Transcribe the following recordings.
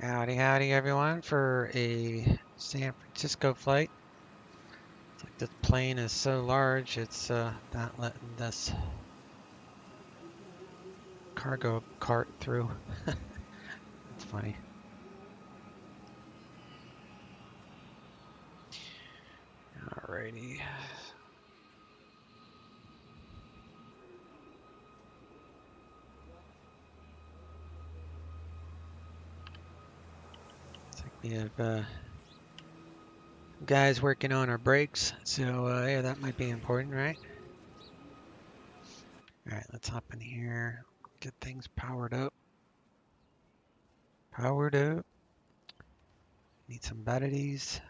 Howdy, howdy, everyone, for a San Francisco flight. It's like this plane is so large, it's not letting this cargo cart through. That's funny. Alrighty. Looks like we have guys working on our brakes, so yeah, that might be important, right? Alright, let's hop in here, get things powered up. Powered up. Need some batteries.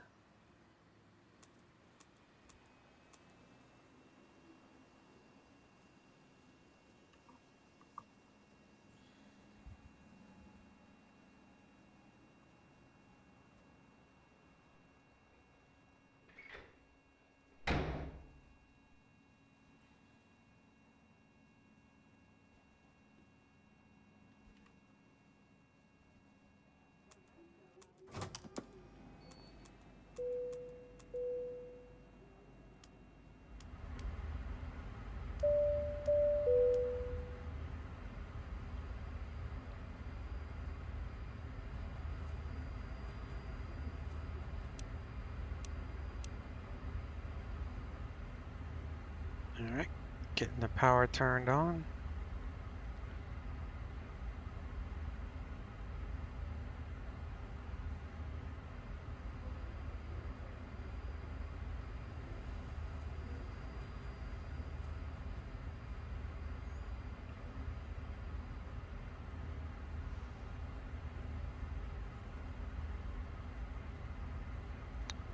Alright, getting the power turned on.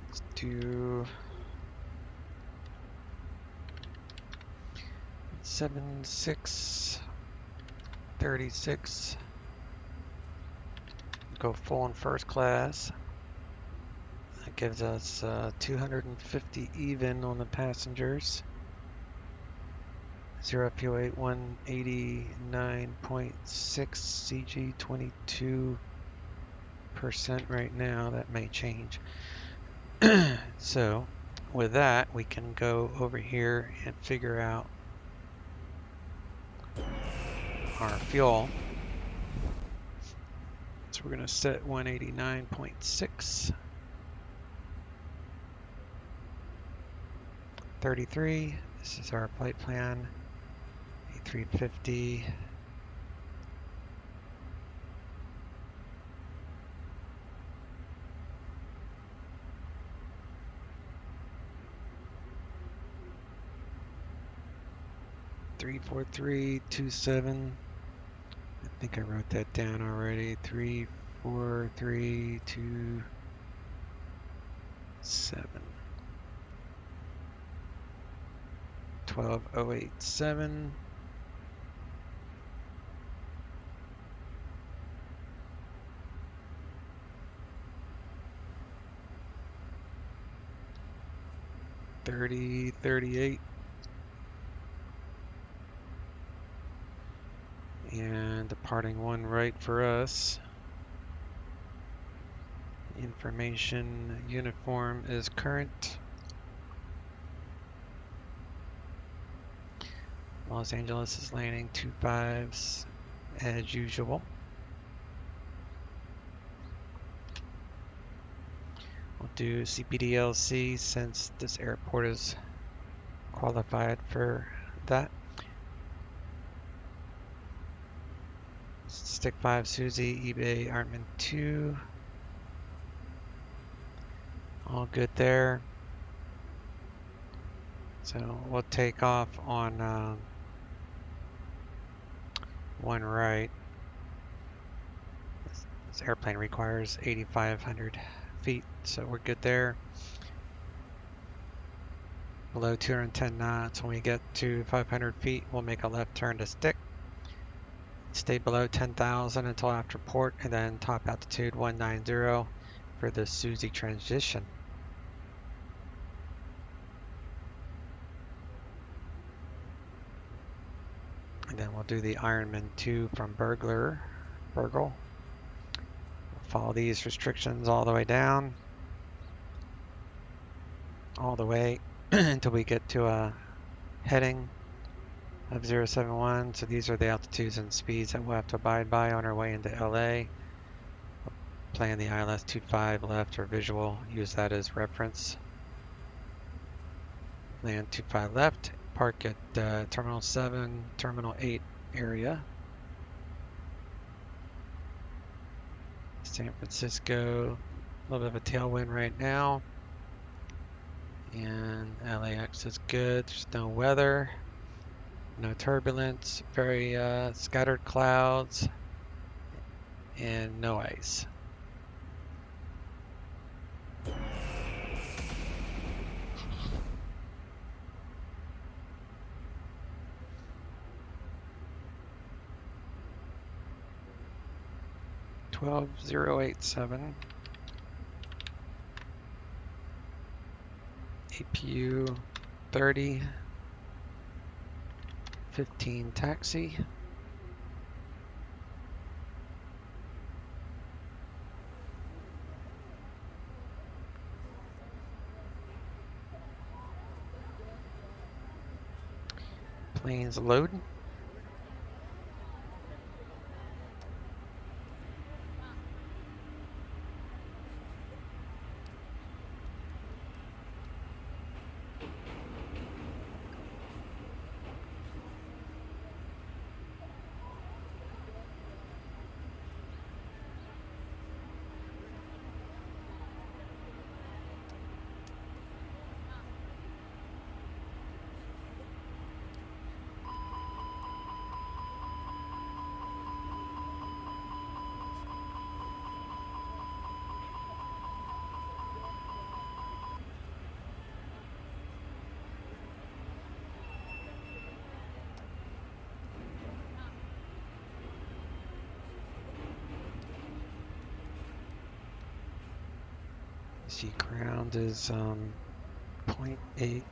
Let's do 7636. Go full in first class. That gives us 250 even on the passengers. 0 fuel 8 189.6 CG 22% right now. That may change. So with that, we can go over here and figure out our fuel. So we're going to set 189.6. 33. This is our flight plan. A350. Three, 4, 3, 2, 7. I think I wrote that down already. 3, 4, 3, 2, 7. 12087. $30.38. And departing one right for us. Information uniform is current. Los Angeles is landing 25s as usual. We'll do CPDLC since this airport is qualified for that. Stick 5 Susie, eBay Artman 2. All good there. So we'll take off on one right. This airplane requires 8,500 feet, so we're good there. Below 210 knots, when we get to 500 feet, we'll make a left turn to stick. Stay below 10,000 until after port, and then top altitude 190 for the Susie transition. And then we'll do the Ironman 2 from Burgle. Follow these restrictions all the way down, all the way until we get to a heading of 071. So these are the altitudes and speeds that we'll have to abide by on our way into LA. Plan the ILS 25 left or visual, use that as reference. Land 25 left, park at Terminal 7, Terminal 8 area. San Francisco, a little bit of a tailwind right now. And LAX is good, there's no weather, no turbulence, very scattered clouds, and no ice. $12,087. APU 30. 15 taxi. Planes load. See, ground is 0.8.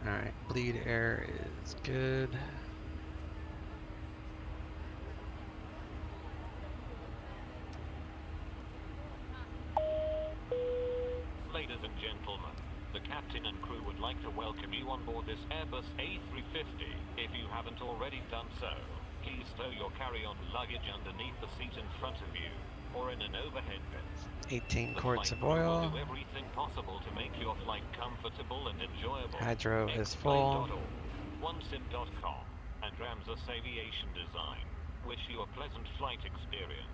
Alright, bleed air is good. Ladies and gentlemen, the captain and crew would like to welcome you on board this Airbus A350. If you haven't already done so, please stow your carry-on luggage underneath the seat in front of you or in an overhead bin. 18 The quarts flight of crew will oil. do everything possible to make your flight comfortable and enjoyable. Hydro is full. Onesim.com and Ramsas Aviation Design wish you a pleasant flight experience.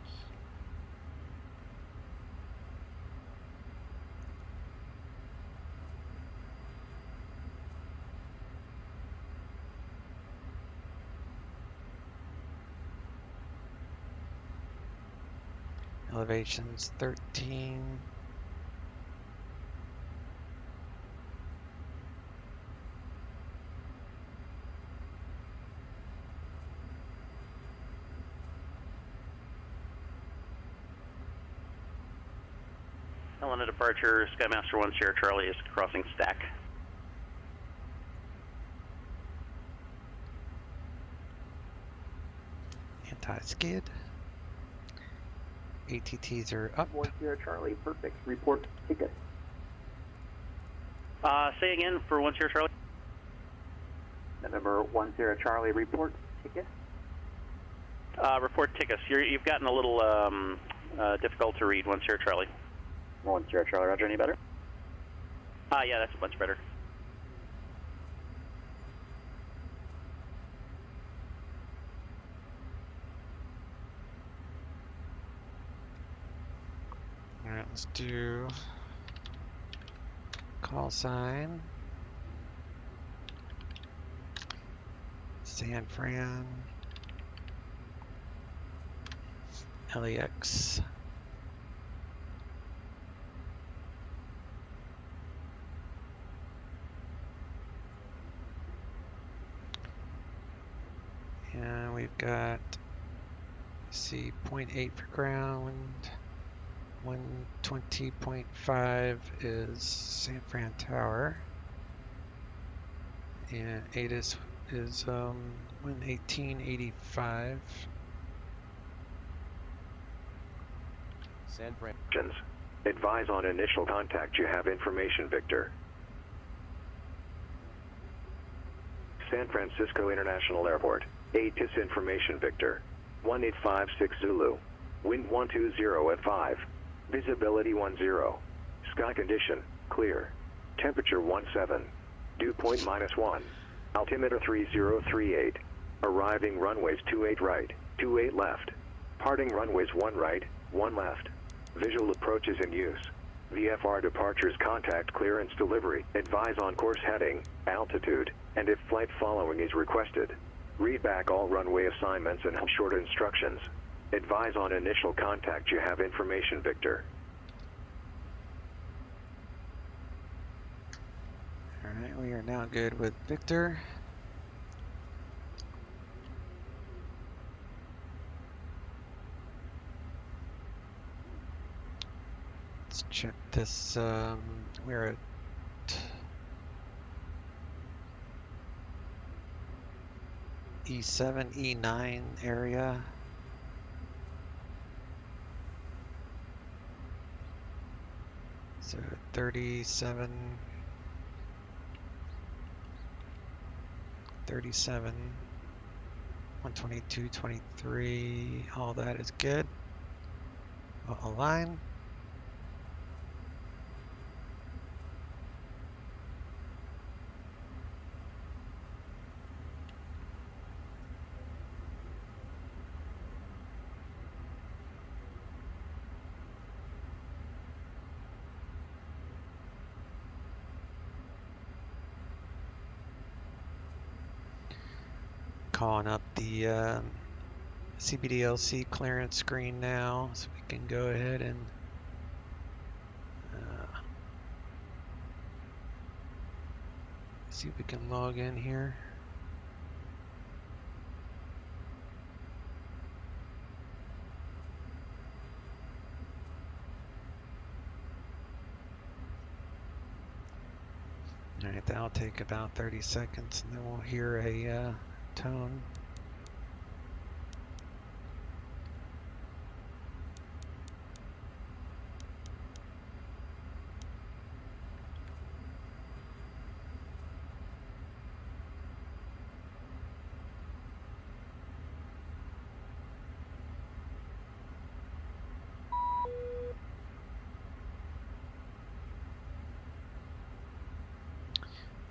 Elevations 13. Helena departure, Skymaster 1 Sierra Charlie is crossing stack. Anti-skid. ATTs are up. 1 Sierra Charlie, perfect. Report ticket. Say again for 1 Sierra Charlie. November 1 Sierra Charlie, report ticket. Report tickets. You've gotten a little difficult to read, 1 Sierra Charlie. 1 Sierra Charlie, roger, any better? Yeah, that's much better. Alright, let's do call sign. San Fran. LAX. And we've got, see, 0.8 for ground. 120.5 is San Fran Tower. And ATIS is 118.85. San Fran. Advise on initial contact. You have information, Victor. San Francisco International Airport. ATIS information, Victor. 1856 Zulu. Wind 120 at 5. Visibility 10. Sky condition, clear. Temperature 17. Dew point -1. Altimeter 3038. Arriving runways 28 right, 28 left. Parting runways 1 right, 1 left. Visual approaches in use. VFR departures, contact clearance delivery. Advise on course heading, altitude, and if flight following is requested. Read back all runway assignments and short instructions. Advise on initial contact. You have information, Victor. Alright, we are now good with Victor. Let's check this. We're at E7, E9 area. So 37, 122, 23, all that is good. We'll align. Calling up the CBDLC clearance screen now, so we can go ahead and see if we can log in here. Alright, that'll take about 30 seconds and then we'll hear a tone.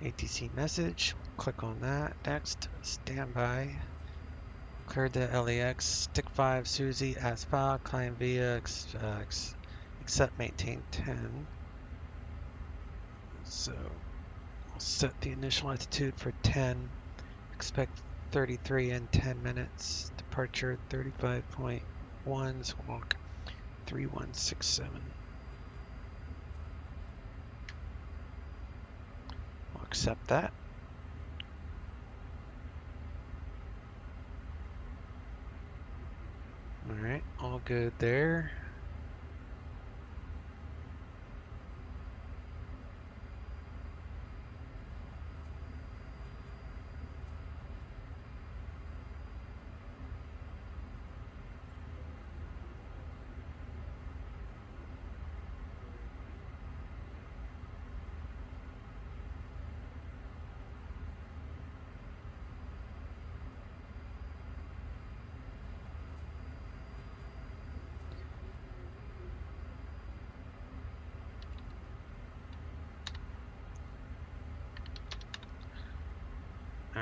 ATC message, click on that. Next, standby. Cleared the LAX, stick 5, Susie, ASPA, climb via, accept maintain 10. So, we'll set the initial altitude for 10. Expect 33 in 10 minutes. Departure 35.1, squawk 3167. We'll accept that. Alright, all good there.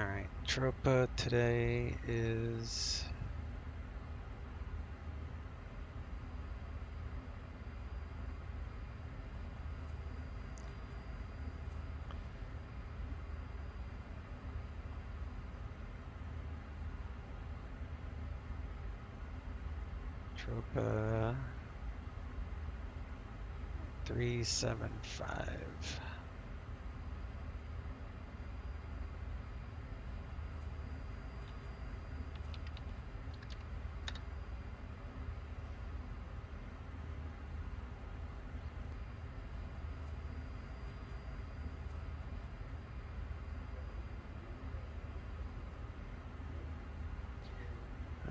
Alright, Tropa today is Tropa 375.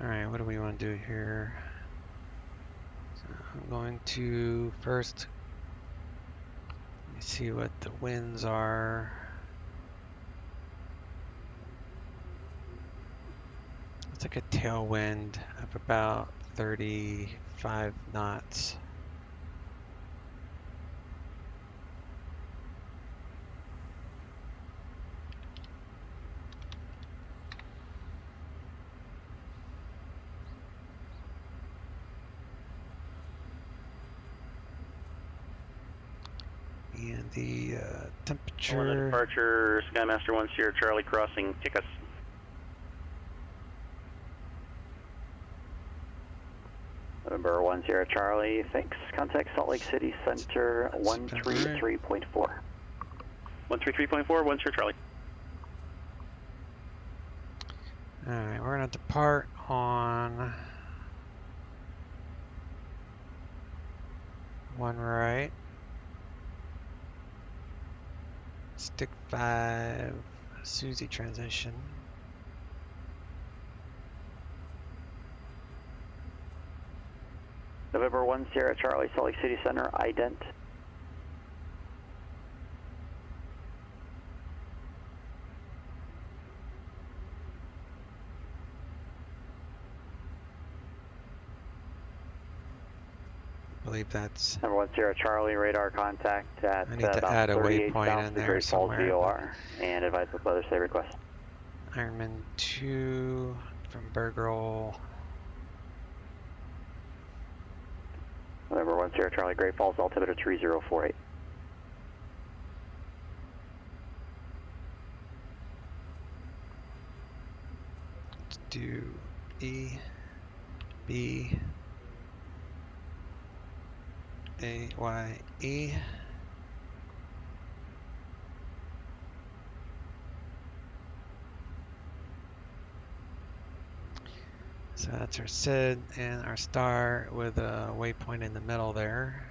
Alright, what do we want to do here? So I'm going to first let me see what the winds are. It's like a tailwind of about 35 knots. And the temperature. Departure, Skymaster 1 Sierra Charlie crossing, tick us. November 1 Sierra Charlie, thanks. Contact Salt Lake City Center 133.4. 133.4, 1 Sierra Charlie. Alright, we're gonna depart on 1 right. Stick 5, Susie transition. November 1 Sierra Charlie, Salt Lake City Center, ident. I believe that's. Number 1 Sierra Charlie, radar contact at I need to about add a 38 waypoint south in of the there Great Falls somewhere. VOR, and advise what weather say request. Ironman 2 from Bergerol. November 1 Sierra Charlie, Great Falls, altimeter 3048. Let's do E, B, A, Y, E. So that's our SID and our star with a waypoint in the middle there.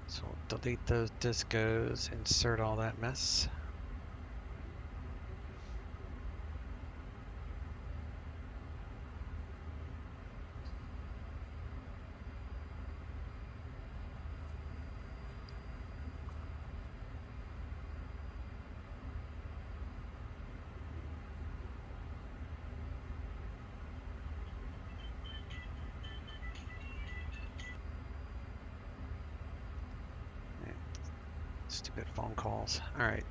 So we'll delete those discos, insert all that mess. Stupid phone calls. Alright,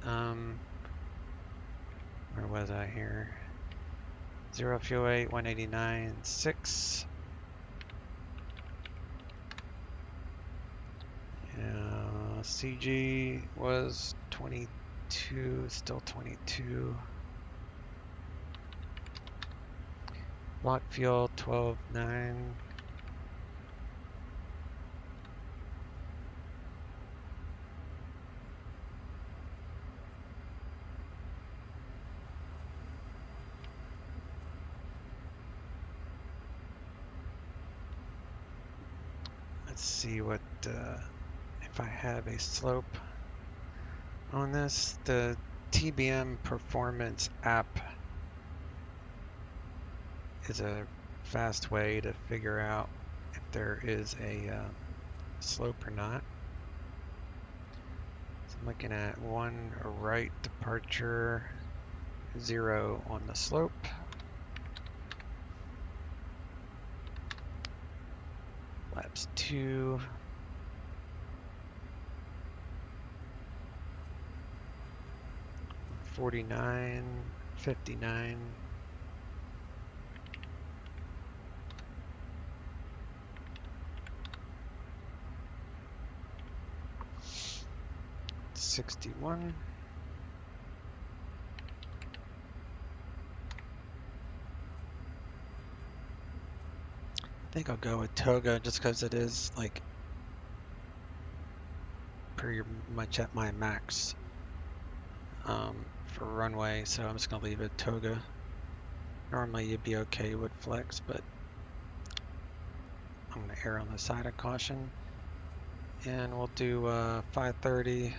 where was I here? 0 fuel 8, 189, 6. CG was 22, still 22. Block fuel 12.9. Let's see what if I have a slope on this. The TBM Performance app is a fast way to figure out if there is a slope or not. So I'm looking at 1 right departure, 0 on the slope. Laps 2. 49.59. $61. I think I'll go with Toga just because it is like pretty much at my max for runway, so I'm just gonna leave it Toga. Normally you'd be okay with flex, but I'm gonna err on the side of caution. And we'll do 530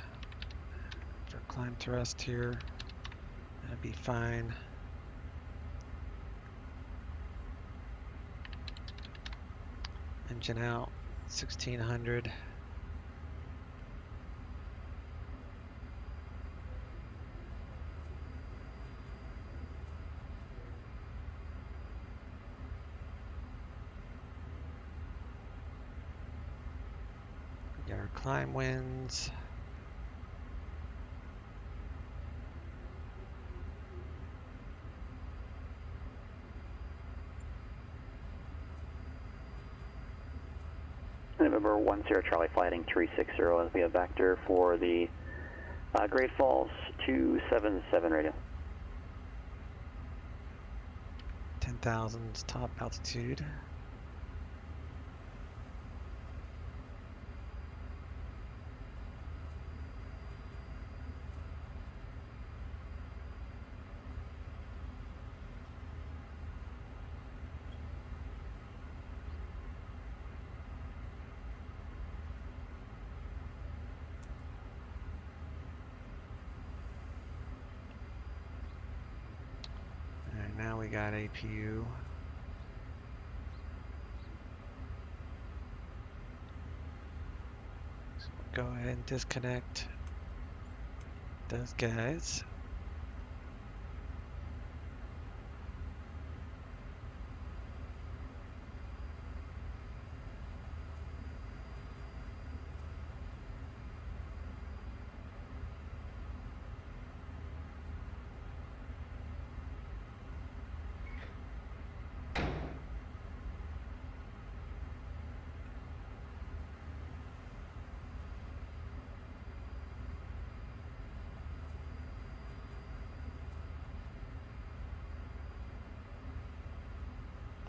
for climb thrust here. That'd be fine. Engine out, 1600. Get our climb winds. November 10 Charlie flighting 360 as we have vector for the Great Falls 277 radio. 10,000 top altitude. Now we got APU. So we'll go ahead and disconnect those guys.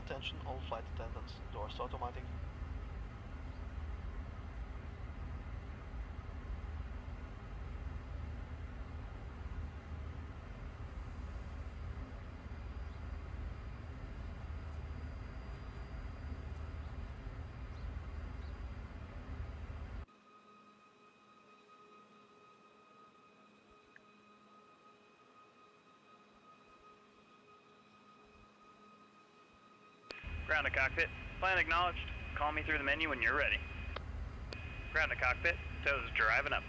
Attention all flight attendants, doors automatic. Ground to cockpit. Plan acknowledged. Call me through the menu when you're ready. Ground to cockpit. Toes driving up.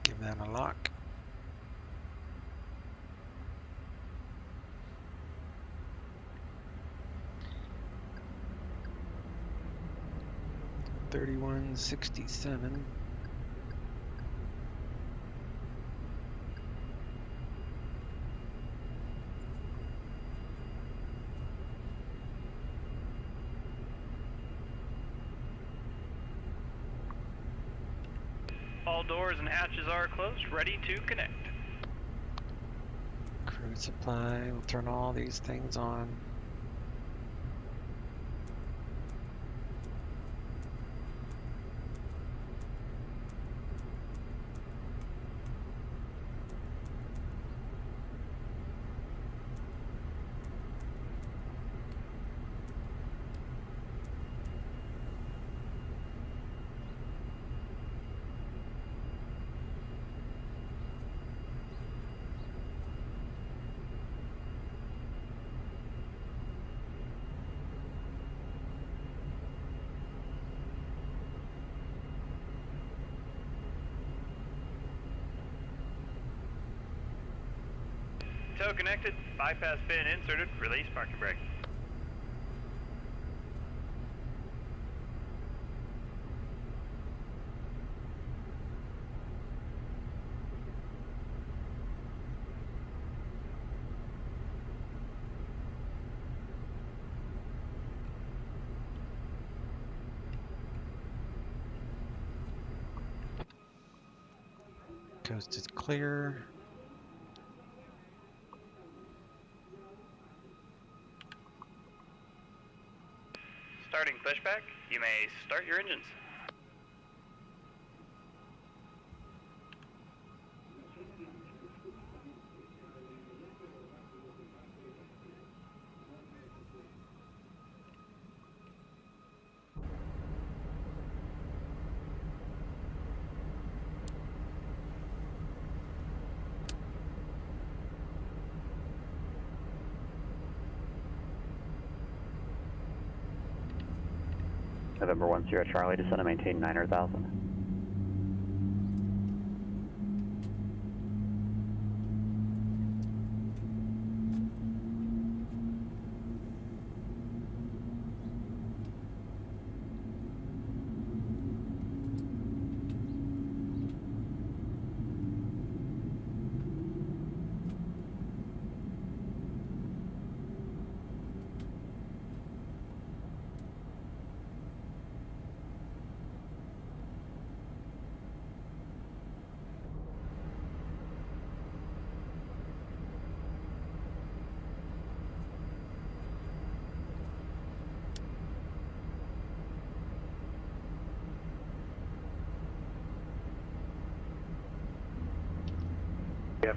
Give that a lock. $31.67. All doors and hatches are closed, ready to connect. Crude supply. We'll turn all these things on. Tow connected, bypass pin inserted, release parking brake. Coast is clear. Starting pushback, you may start your engines. November 10 Charlie, descend and maintain 900,000.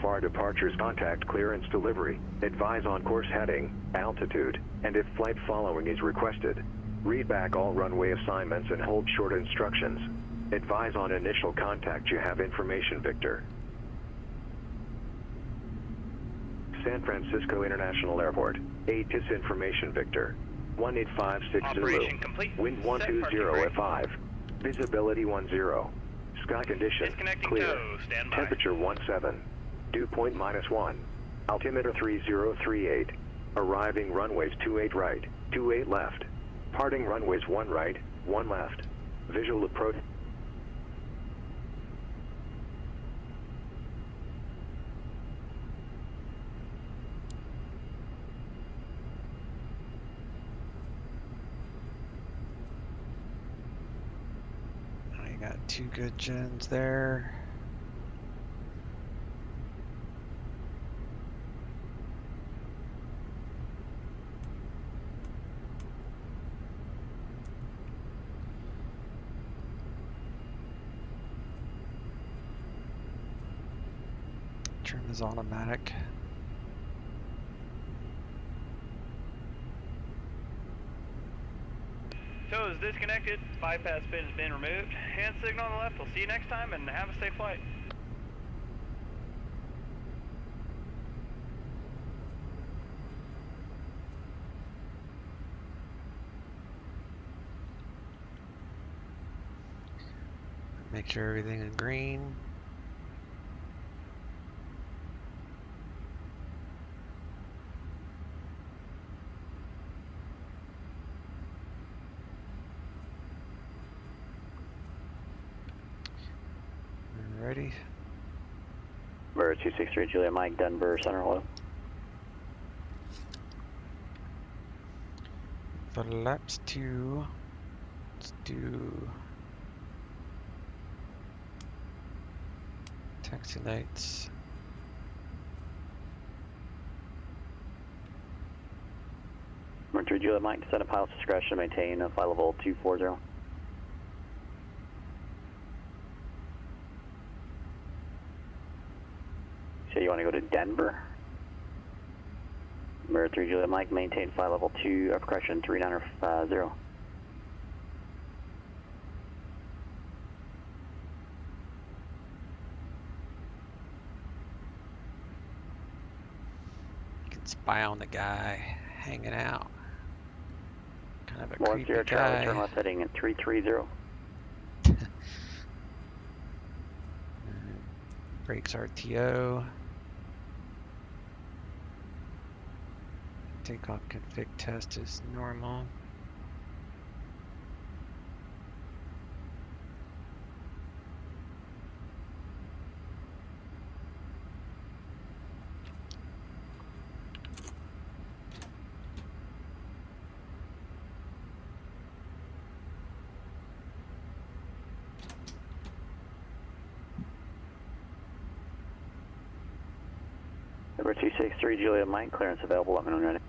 FR departures, contact clearance delivery, advise on course heading, altitude, and if flight following is requested. Read back all runway assignments and hold short instructions. Advise on initial contact you have information, Victor. San Francisco International Airport, ATIS information, Victor. 1856 Operation Zulu. complete. Wind Set 120 parking at 5. Visibility 10. Sky condition, Disconnecting clear. tow, stand by. Temperature 17. Dew point -1. Altimeter 3038. Arriving runways 28 right, 28 left. Parting runways 1 right, 1 left. Visual approach. I got 2 good gens there. Trim is automatic. Tow is disconnected, bypass pin has been removed. Hand signal on the left, we'll see you next time and have a safe flight. Make sure everything is green. Alrighty. Number 263 Julia Mike, Denver Center, hello. For laps 2, let's do taxi lights. Number 3 Julia Mike, descend at pilot's discretion, maintain flight level 240. So you want to go to Denver? Number 3 Julia Mike, maintain flight level 2, correction 3950. You can spy on the guy hanging out. Kind of a 10 creepy Charlie, guy. turn left heading at 330. Brakes RTO. Takeoff config test is normal. Number 263 Juliet Mike, clearance available, let me know when you're ready.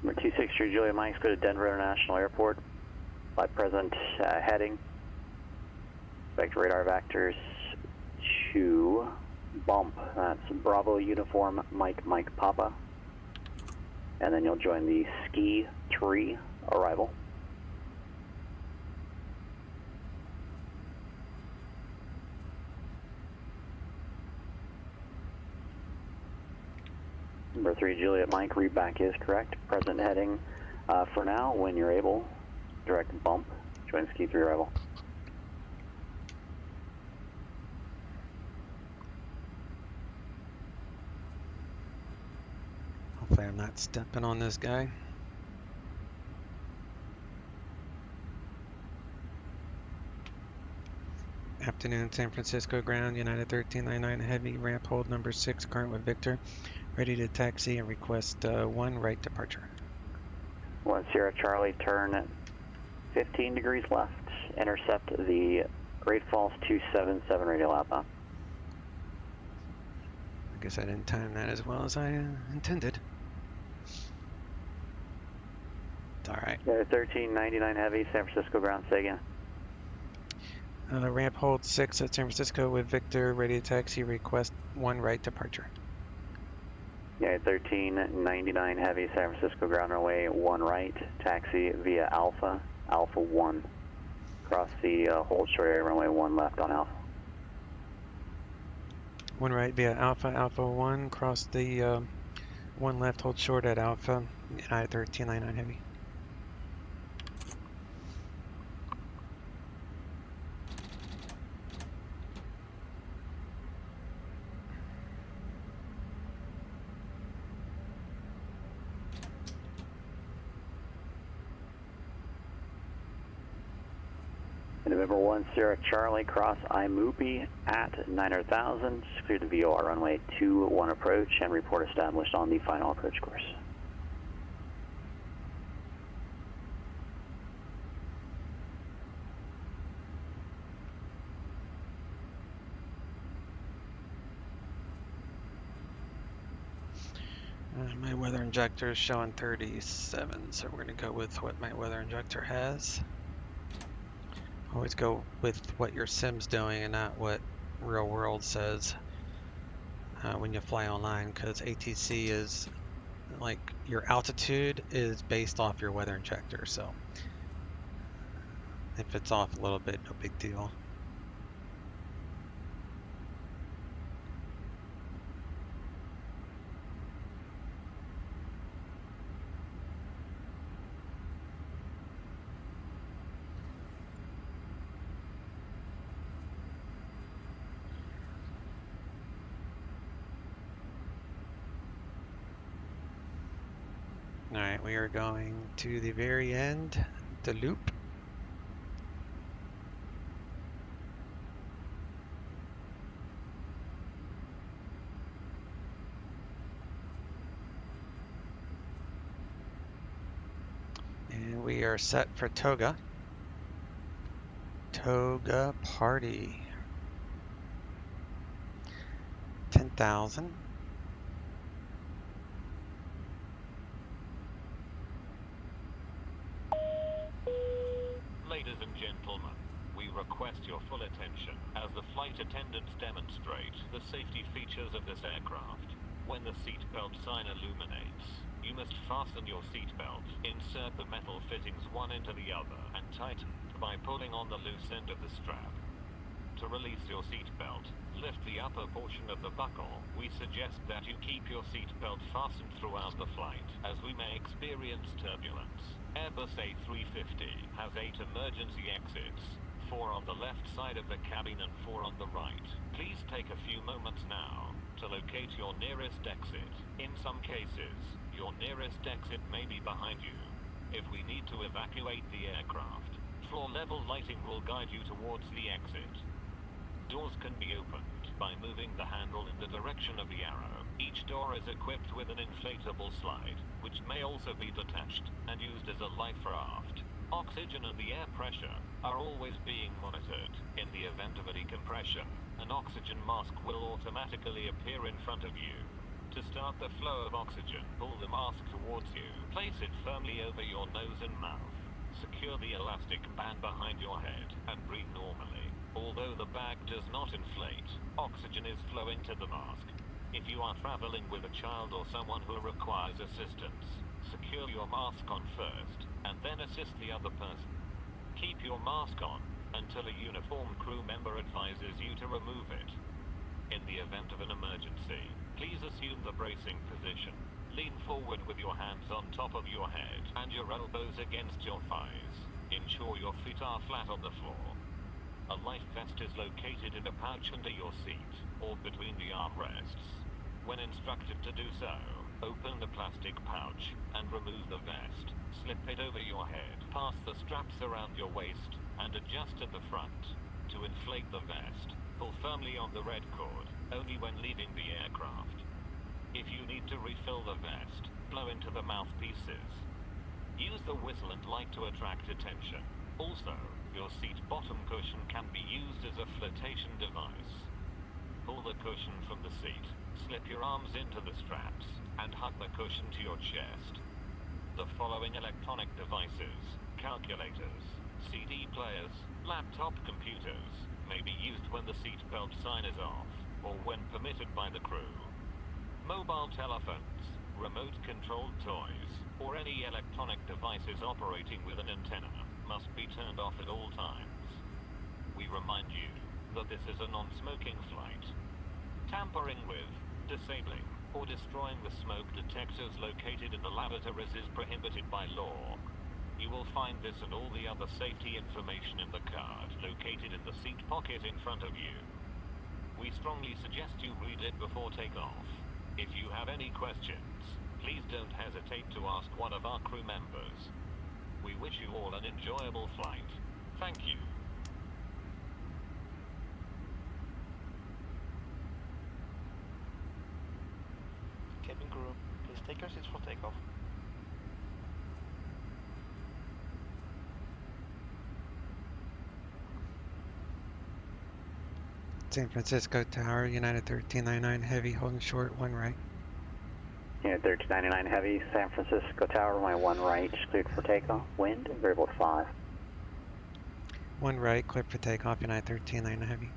Number 263 Juliet Mike, go to Denver International Airport. Flight present heading. Expect radar vectors to bump. That's Bravo Uniform Mike Mike Papa. And then you'll join the Ski 3 arrival. Number 3 Juliet Mike, read back is correct. Present heading for now. When you're able, direct bump. Join Ski 3 arrival. Hopefully I'm not stepping on this guy. Afternoon, San Francisco ground, United 1399 Heavy, ramp hold number 6, current with Victor. Ready to taxi and request 1 right departure. 1 Sierra Charlie, turn 15 degrees left. Intercept the Great Falls 277 radial outbound. I guess I didn't time that as well as I intended. It's alright. United 1399 Heavy, San Francisco ground, say again. Ramp hold 6 at San Francisco with Victor, ready to taxi, request 1 right departure. United 1399 Heavy, San Francisco ground runway 1 right, taxi via Alpha, Alpha 1. Cross the hold short area, runway 1 left on Alpha. 1 right via Alpha, Alpha 1, cross the 1 left, hold short at Alpha, United 1399 Heavy. November 1 Sierra Charlie, cross IMUPI at 900,000. Clear the VOR runway 21 approach and report established on the final approach course. My weather injector is showing 37, so we're going to go with what my weather injector has. Always go with what your sim's doing and not what real world says when you fly online, because ATC is like your altitude is based off your weather injector, so if it's off a little bit, no big deal. Alright, we are going to the very end, the loop. And we are set for Toga. Toga party. 10,000. Ladies and gentlemen, we request your full attention as the flight attendants demonstrate the safety features of this aircraft. When the seatbelt sign illuminates, you must fasten your seatbelt, insert the metal fittings one into the other, and tighten by pulling on the loose end of the strap. To release your seatbelt, lift the upper portion of the buckle. We suggest that you keep your seatbelt fastened throughout the flight, as we may experience turbulence. Airbus A350 has 8 emergency exits, 4 on the left side of the cabin and 4 on the right. Please take a few moments now to locate your nearest exit. In some cases, your nearest exit may be behind you. If we need to evacuate the aircraft, floor-level lighting will guide you towards the exit. Doors can be opened by moving the handle in the direction of the arrow. Each door is equipped with an inflatable slide, which may also be detached and used as a life raft. Oxygen and the air pressure are always being monitored. In the event of a decompression, an oxygen mask will automatically appear in front of you. To start the flow of oxygen, pull the mask towards you. Place it firmly over your nose and mouth. Secure the elastic band behind your head and breathe normally. Although the bag does not inflate, oxygen is flowing to the mask. If you are traveling with a child or someone who requires assistance, secure your mask on first, and then assist the other person. Keep your mask on until a uniformed crew member advises you to remove it. In the event of an emergency, please assume the bracing position. Lean forward with your hands on top of your head and your elbows against your thighs. Ensure your feet are flat on the floor. A life vest is located in a pouch under your seat or between the armrests. When instructed to do so, open the plastic pouch and remove the vest. Slip it over your head, pass the straps around your waist, and adjust at the front. To inflate the vest, pull firmly on the red cord, only when leaving the aircraft. If you need to refill the vest, blow into the mouthpieces. Use the whistle and light to attract attention. Also, your seat bottom cushion can be used as a flotation device. Pull the cushion from the seat, slip your arms into the straps, and hug the cushion to your chest. The following electronic devices, calculators, CD players, laptop computers, may be used when the seatbelt sign is off, or when permitted by the crew. Mobile telephones, remote-controlled toys, or any electronic devices operating with an antenna must be turned off at all times. We remind you that this is a non-smoking flight. Tampering with, disabling, or destroying the smoke detectors located in the lavatories is prohibited by law. You will find this and all the other safety information in the card located in the seat pocket in front of you. We strongly suggest you read it before takeoff. If you have any questions, please don't hesitate to ask one of our crew members. We wish you all an enjoyable flight. Thank you. Cabin crew, please take your seats for takeoff. San Francisco Tower, United 1399 Heavy, holding short, 1 right. Unit 1399 Heavy, San Francisco Tower, runway 1 right, cleared for takeoff. Wind, variable 5. 1 right, clear for takeoff, United 1399 Heavy.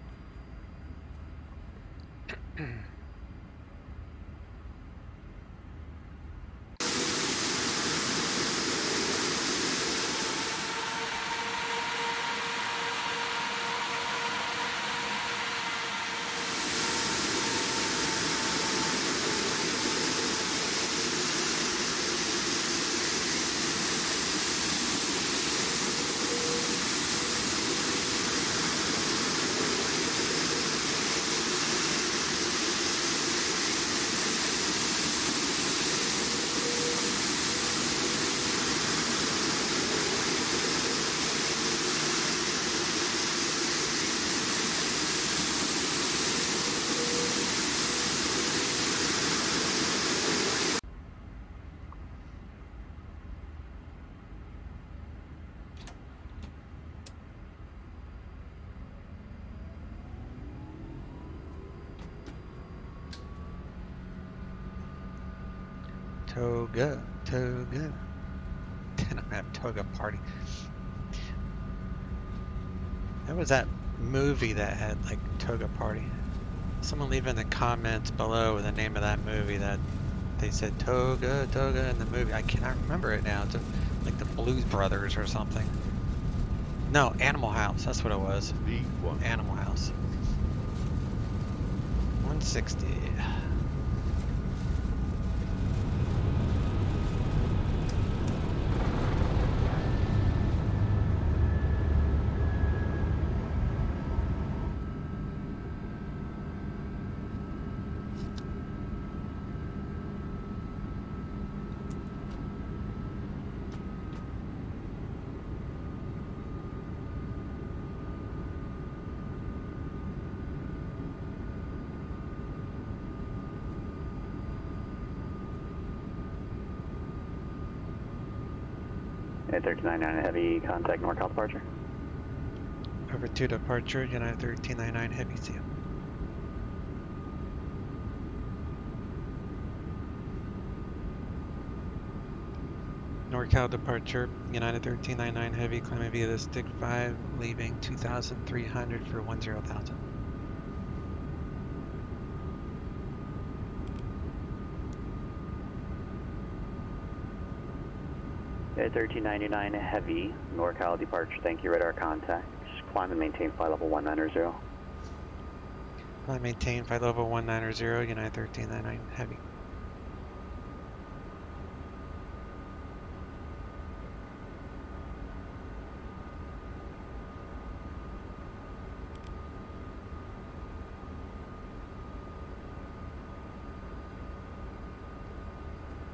Toga, toga. Then I'm have toga party. That was that movie that had like toga party. Someone leave in the comments below the name of that movie that they said toga, toga in the movie. I cannot remember it now. It's like the Blues Brothers or something. No, Animal House. That's what it was. Animal House. 160. 1399 Heavy, contact NorCal departure. Over to departure, United 1399 Heavy, see ya. NorCal departure, United 1399 Heavy, climbing via the stick 5, leaving 2,300 for 10,000. At 1399 Heavy, NorCal departure, thank you, radar contact. Climb and maintain flight level 190. I maintain flight level 190, United 1399 Heavy.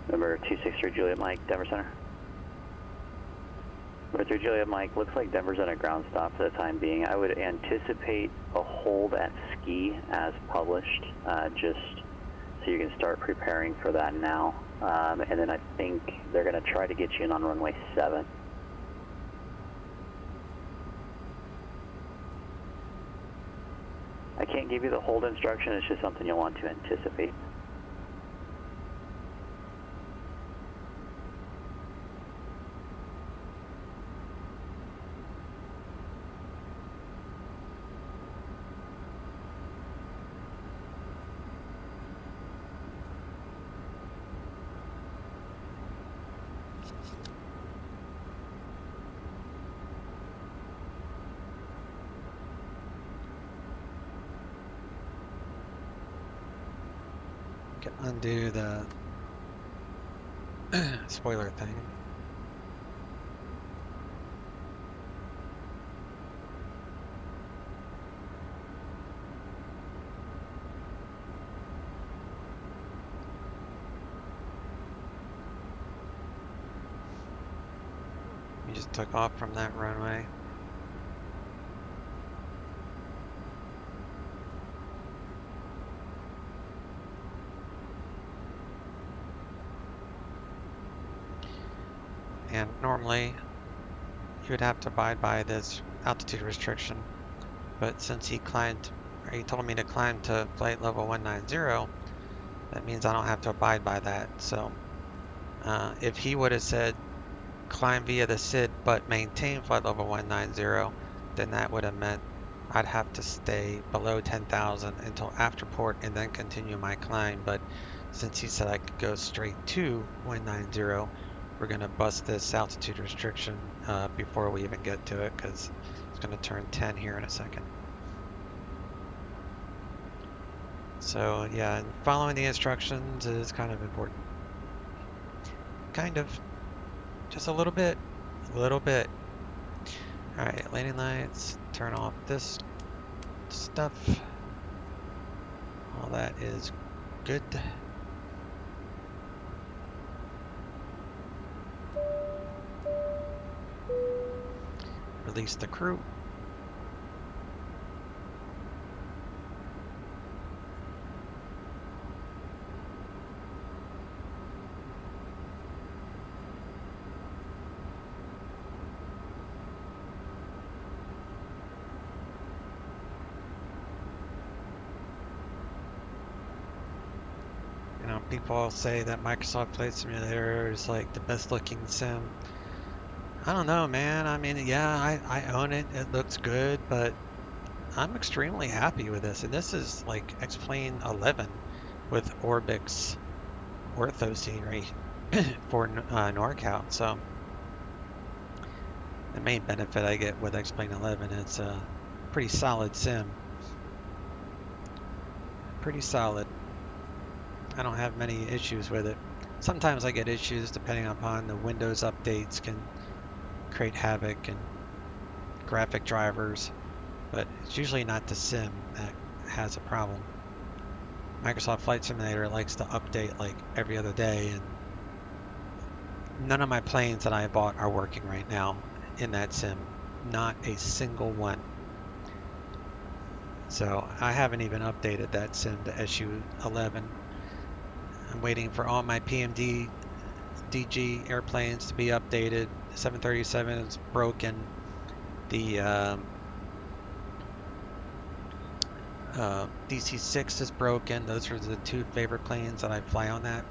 Number 263 Juliet Mike, Denver Center. Number 3 Juliet Mike, looks like Denver's on a ground stop for the time being. I would anticipate a hold at ski as published, just so you can start preparing for that now. And then I think they're going to try to get you in on runway 7. I can't give you the hold instruction, it's just something you'll want to anticipate. Can undo the spoiler thing. You just took off from that runway. And normally you would have to abide by this altitude restriction, but since he told me to climb to flight level 190, that means I don't have to abide by that. So if he would have said climb via the SID but maintain flight level 190, then that would have meant I'd have to stay below 10,000 until after port and then continue my climb. But since he said I could go straight to 190, we're going to bust this altitude restriction before we even get to it, because it's going to turn 10 here in a second. So yeah, following the instructions is kind of important. Kind of. Just a little bit. A little bit. Alright, landing lights. Turn off this stuff. All that is good. Release the crew. You know, people say that Microsoft Flight Simulator is like the best looking sim. I don't know, man. I mean, yeah, I own it. It looks good, but I'm extremely happy with this. And this is like XP11 with Orbix ortho scenery for NorCal. So the main benefit I get with XP11, it's a pretty solid sim. Pretty solid. I don't have many issues with it. Sometimes I get issues depending upon the Windows updates can create havoc and graphic drivers, but it's usually not the sim that has a problem. Microsoft Flight Simulator likes to update like every other day, and none of my planes that I bought are working right now in that sim. Not a single one. So I haven't even updated that sim to SU11. I'm waiting for all my PMD DG airplanes to be updated. 737 is broken. The DC-6 is broken. Those are the two favorite planes that I fly on that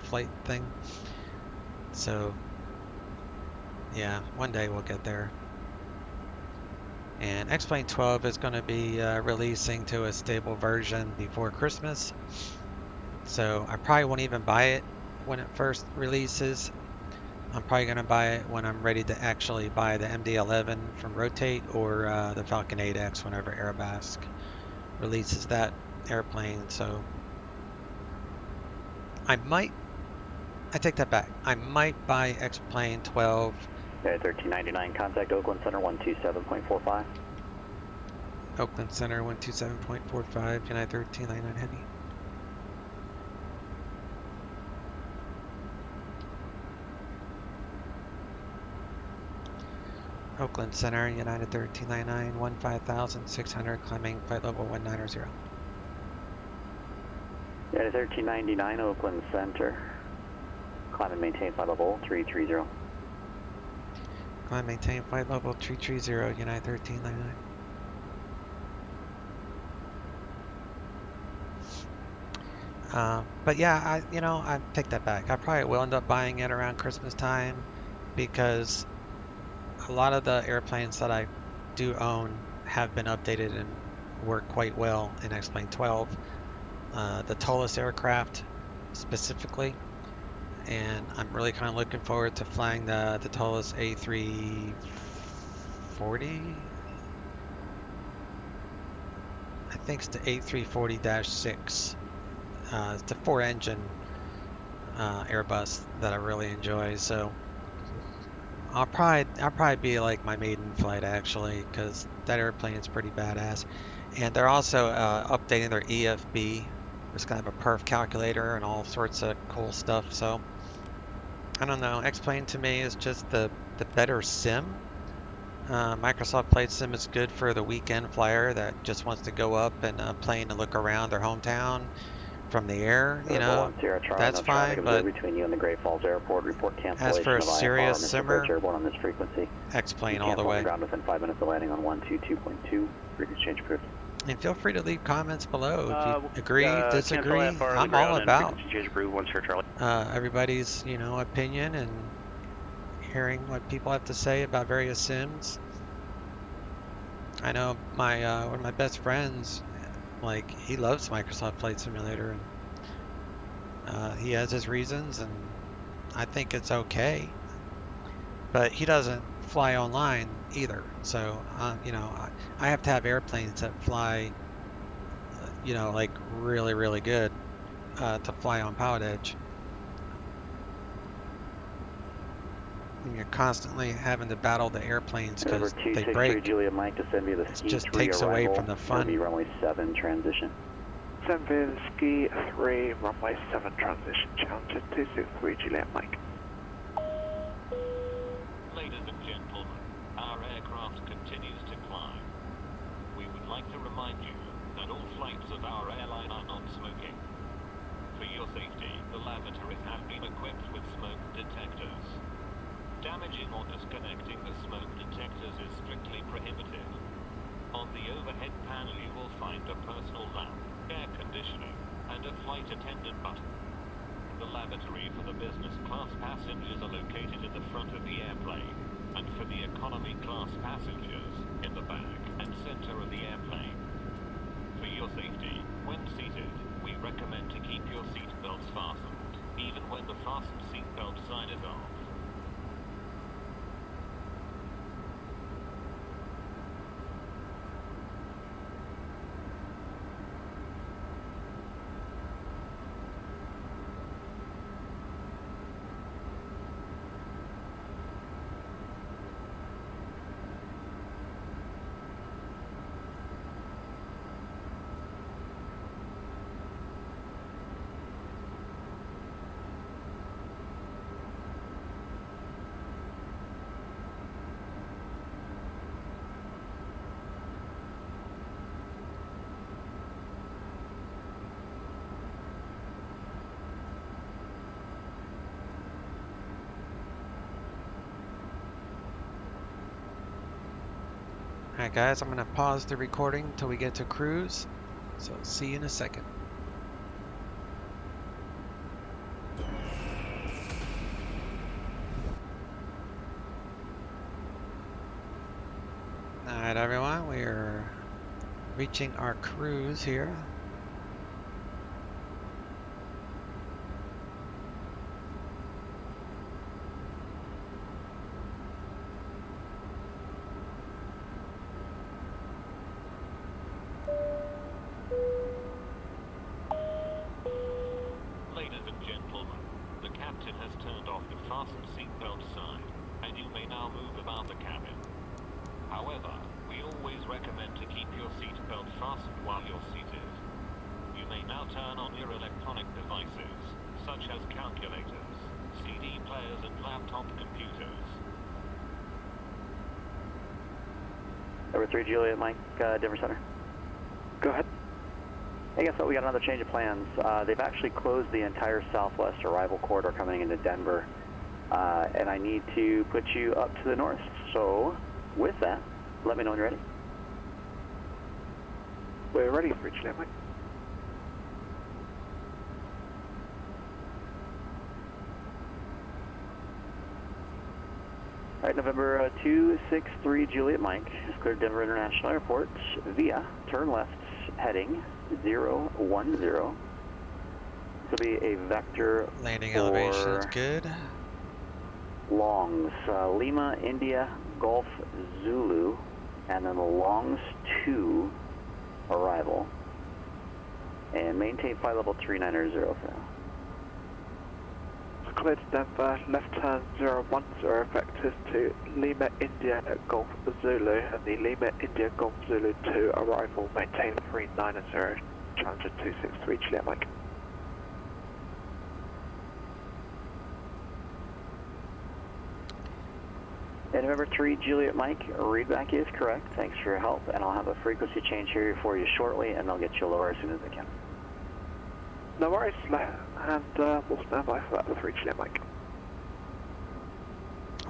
flight thing. So yeah, one day we'll get there. And XP11 is going to be releasing to a stable version before Christmas. So I probably won't even buy it when it first releases. I'm probably going to buy it when I'm ready to actually buy the MD-11 from Rotate or the Falcon 8X whenever Airbus releases that airplane. So I take that back. I might buy XP11. Okay, 1399, contact Oakland Center 127.45. Oakland Center 127.45, United 1399 Heavy. Oakland Center, United 1399, 15,600, climbing flight level 190. United 1399, Oakland Center. Climb and maintain flight level 330. Climb, maintain flight level 330, United 1399. But yeah, I take that back. I probably will end up buying it around Christmas time because a lot of the airplanes that I do own have been updated and work quite well in XP11. The Tolus aircraft specifically, and I'm really kind of looking forward to flying the Tolus A340. I think it's the A340-6. It's a 4-engine Airbus that I really enjoy. So I'll probably be like my maiden flight actually, because that airplane is pretty badass. And they're also updating their EFB. There's kind of a perf calculator and all sorts of cool stuff. So I don't know. X-Plane to me is just the better sim. Microsoft Flight Sim is good for the weekend flyer that just wants to go up and plane and look around their hometown from the air. You know, that's fine. But between you and the Great Falls Airport, report as for a serious simmer, airborne on this frequency. X-Plane all the way. Ground within 5 minutes of landing on 122.2. Frequency change approved. And feel free to leave comments below if you agree, disagree. I'm all about everybody's, opinion and hearing what people have to say about various sims. I know my one of my best friends, like, he loves Microsoft Flight Simulator, and he has his reasons, and I think it's okay. But he doesn't fly online either, so I have to have airplanes that fly, like really, really good to fly on Pilot Edge. And you're constantly having to battle the airplanes because they break. Julia Mike to send me the It just takes away from the fun. Runway 7 transition. Send me the ski 3, runway 7 transition, challenge at 263 Juliet Mike. Ladies and gentlemen, our aircraft continues to climb. We would like to remind you that all flights of our airline are non-smoking. For your safety, the lavatories have been equipped with smoke detectors. Damaging or disconnecting the smoke detectors is strictly prohibited. On the overhead panel you will find a personal lamp, air conditioning, and a flight attendant button. The lavatory for the business class passengers are located in the front of the airplane, and for the economy class passengers, in the back and center of the airplane. For your safety, when seated, we recommend to keep your seat belts fastened, even when the fastened seat belt sign is off. Alright guys, I'm gonna pause the recording until we get to cruise. So see you in a second. Alright everyone, we are reaching our cruise here. Ladies and gentlemen, the captain has turned off the fasten seatbelt sign, and you may now move about the cabin. However, we always recommend to keep your seatbelt fastened while you're seated. You may now turn on your electronic devices, such as calculators, CD players and laptop computers. Number 3 Juliet Mike, Denver Center. Go ahead. Hey, guess what? We got another change of plans. They've actually closed the entire southwest arrival corridor coming into Denver, and I need to put you up to the north. So, with that, let me know when you're ready. We're ready for Juliet Mike. All right, November 263 Juliet Mike is cleared Denver International Airport via turn left heading 010. This will be a vector Landing for elevation is good. longs, Lima, India, Golf, Zulu, and then the longs to arrival. And maintain flight level 3900 for now. Cleared Denver, left turn 010, effective to Lima India at Golf Zulu, and the Lima India Golf Zulu 2 arrival, maintain 390, Challenger 263 Juliet Mike. And November 3 Juliet Mike, readback is correct. Thanks for your help, and I'll have a frequency change here for you shortly, and I'll get you lower as soon as I can. No worries, and we'll stand by for that with 3 Juliet Mike. I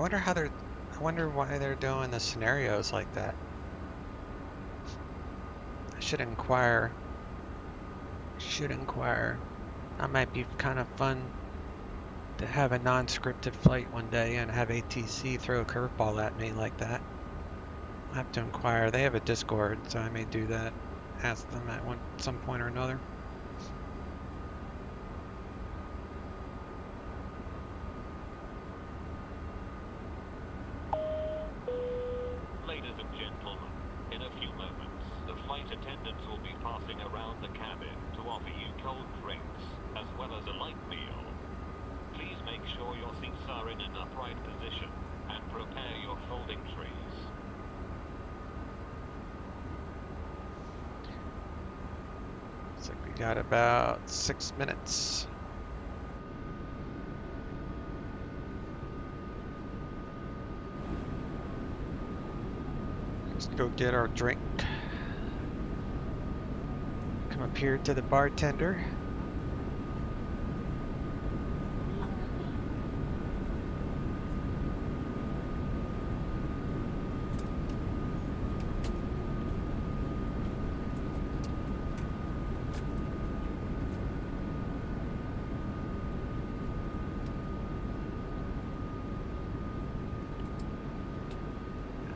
wonder why they're doing the scenarios like that. I should inquire. That might be kind of fun to have a non-scripted flight one day and have ATC throw a curveball at me like that. I have to inquire. They have a Discord, so I may do that. Ask them at some point or another. Ladies and gentlemen, in a few moments, the flight attendants will be passing around the cabin to offer you cold drinks, as well as a light meal. Please make sure your seats are in an upright position, and prepare your folding trees. Looks like we got about 6 minutes. Let's go get our drink. Come up here to the bartender.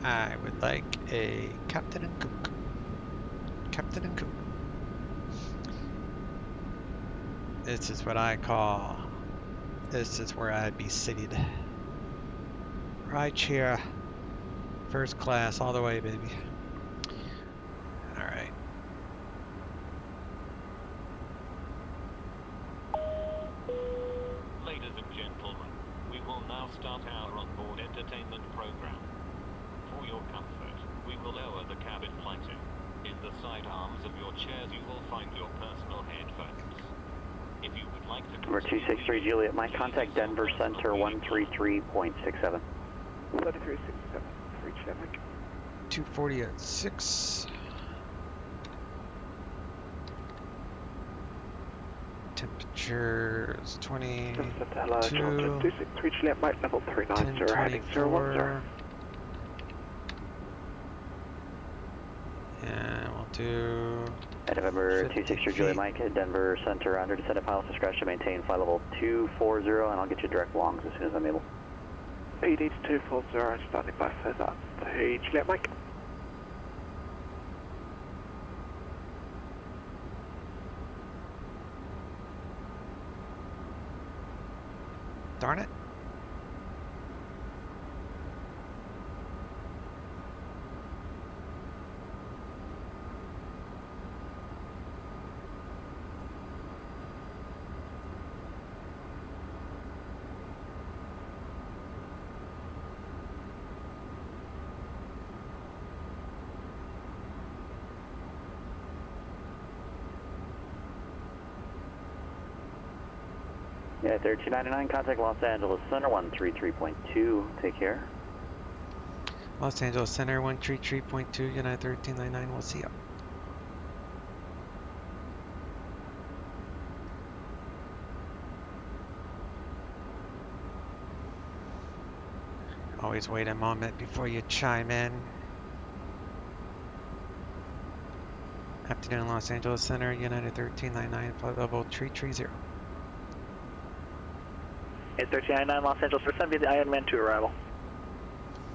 I would like a Captain and Coke. Captain and Coke. This is what I call, this is where I'd be seated. Right here. First class all the way, baby. Alright. Ladies and gentlemen, we will now start our onboard entertainment program. For your comfort, we will lower the cabin lighting. In the side arms of your chairs you will find your personal headphones. If you would like to... Number 263 Juliet Mike, contact Denver Center 133.67. 3367, 3 Juliet Mike. 240 at 6. Temperature is 22. Hello, Challenger 263 Juliet Mike, level 390, heading 010. And we'll do November 50 260 Julia feet. Mike, Denver Center under descendant pilot's discretion, maintain flight level 240, and I'll get you direct longs as soon as I'm able. ED 240, standing by for that. Hey, Juliet Mike. Darn it. Yeah, 1399, contact Los Angeles Center 133.2. Take care. Los Angeles Center 133.2, United 1399. We'll see you. Always wait a moment before you chime in. Afternoon, Los Angeles Center, United 1399, flight level 330. Hey, 1399 Los Angeles, send me the Ironman 2 arrival.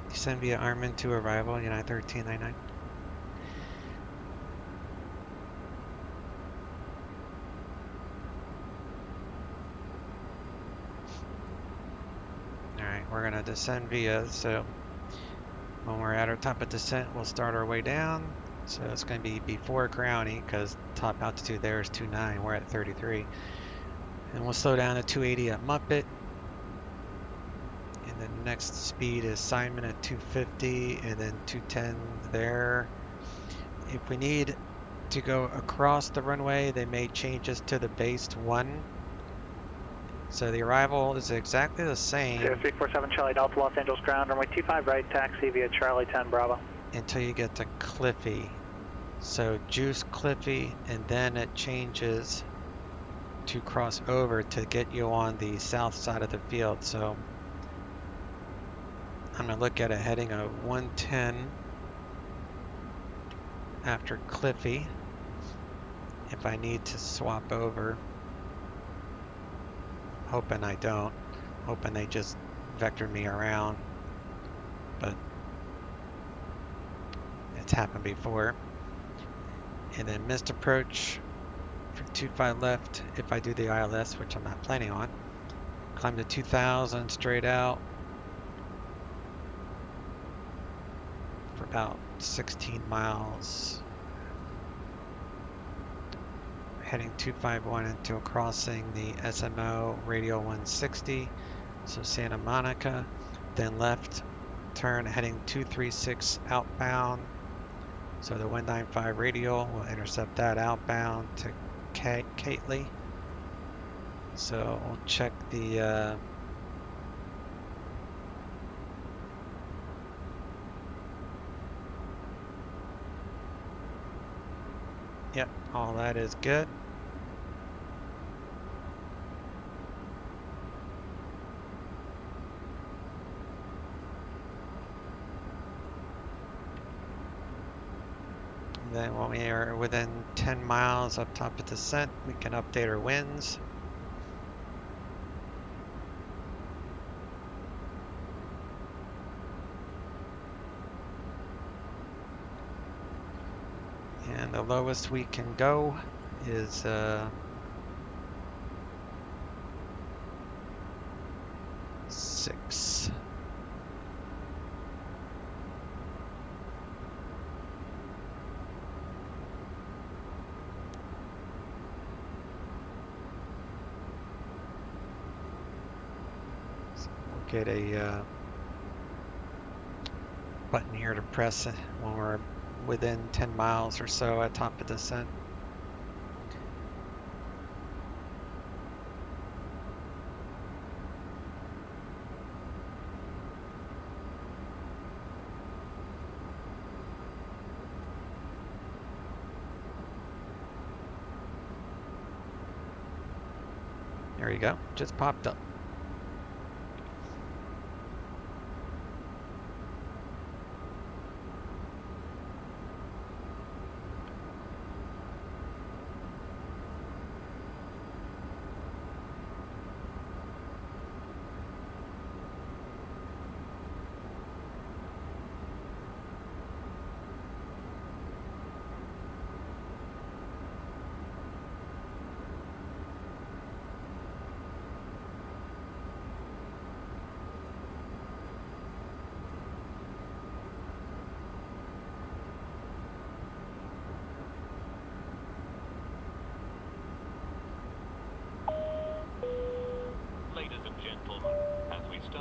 Descend via Armin to arrival, United 1399. Alright, we're going to descend via, so when we're at our top of descent, we'll start our way down. So it's going to be before grounding because top altitude there is 29, we're at 33. And we'll slow down to 280 at Muppet. And the next speed is Simon at 250 and then 210 there. If we need to go across the runway, they may change us to the base 1. So the arrival is exactly the same 0347 Charlie Delta, Los Angeles ground, runway 25 right, taxi via Charlie 10 Bravo. until you get to Cliffy. So juice Cliffy and then it changes to cross over to get you on the south side of the field. So I'm going to look at a heading of 110 after Cliffy if I need to swap over. Hoping I don't. Hoping they just vector me around. But it's happened before. And then missed approach for 25 left if I do the ILS, which I'm not planning on. Climb to 2000 straight out for about 16 miles. Heading 251 into a crossing the SMO radial 160, so Santa Monica, then left turn heading 236 outbound, so the 195 radial will intercept that outbound to Kately. So we'll check the yep, all that is good. Then when we are within 10 miles up top of descent, we can update our winds. And the lowest we can go is 6. Get a button here to press when we're within 10 miles or so at top of descent. There you go, just popped up.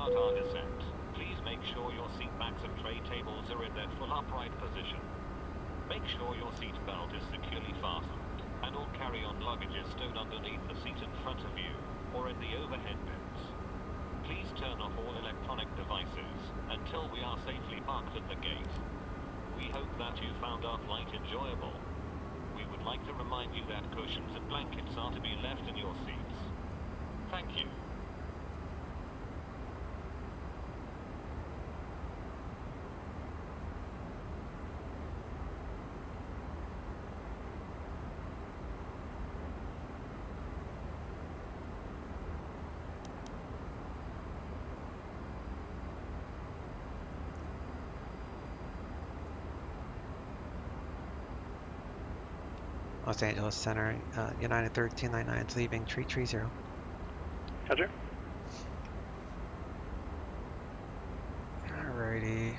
start our descent, please make sure your seat backs and tray tables are in their full upright position. Make sure your seat belt is securely fastened, and all carry-on luggage is stowed underneath the seat in front of you, or in the overhead bins. Please turn off all electronic devices until we are safely parked at the gate. We hope that you found our flight enjoyable. We would like to remind you that cushions and blankets are to be left in your seats. Thank you. Los Angeles Center, United 1399 is leaving 330. Roger. Alrighty.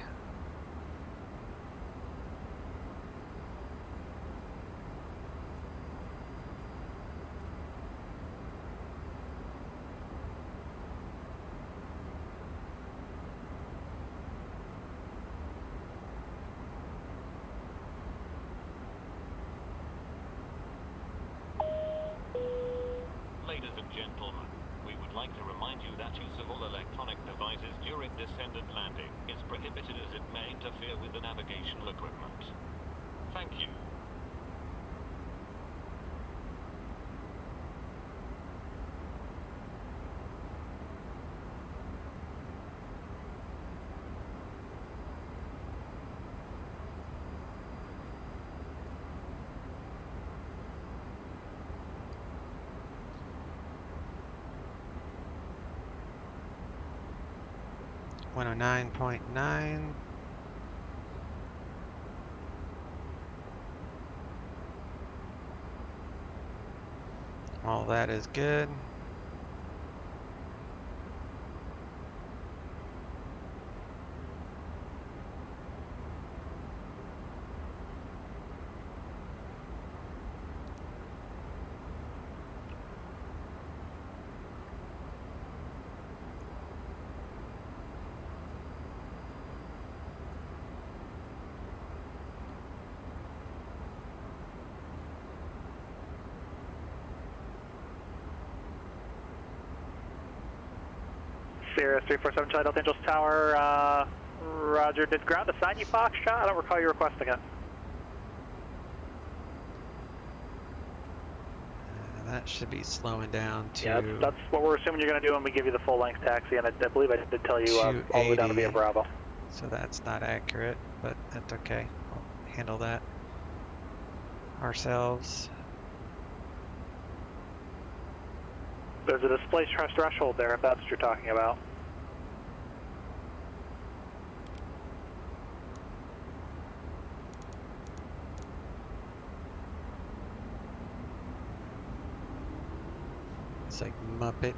Ladies and gentlemen, we would like to remind you that use of all electronic devices during descent and landing is prohibited as it may interfere with the navigational equipment. Thank you. .9. All that is good. Sierra 347 Charlie Delta Angels Tower, Roger, did ground assign you Foxtrot? I don't recall you requesting it. That should be slowing down to Yeah, that's what we're assuming you're going to do when we give you the full length taxi, and I believe I did tell you all the way down to 280. Via Bravo. So that's not accurate, but that's okay. We'll handle that ourselves. There's a display threshold there, if that's what you're talking about. It's like Muppet.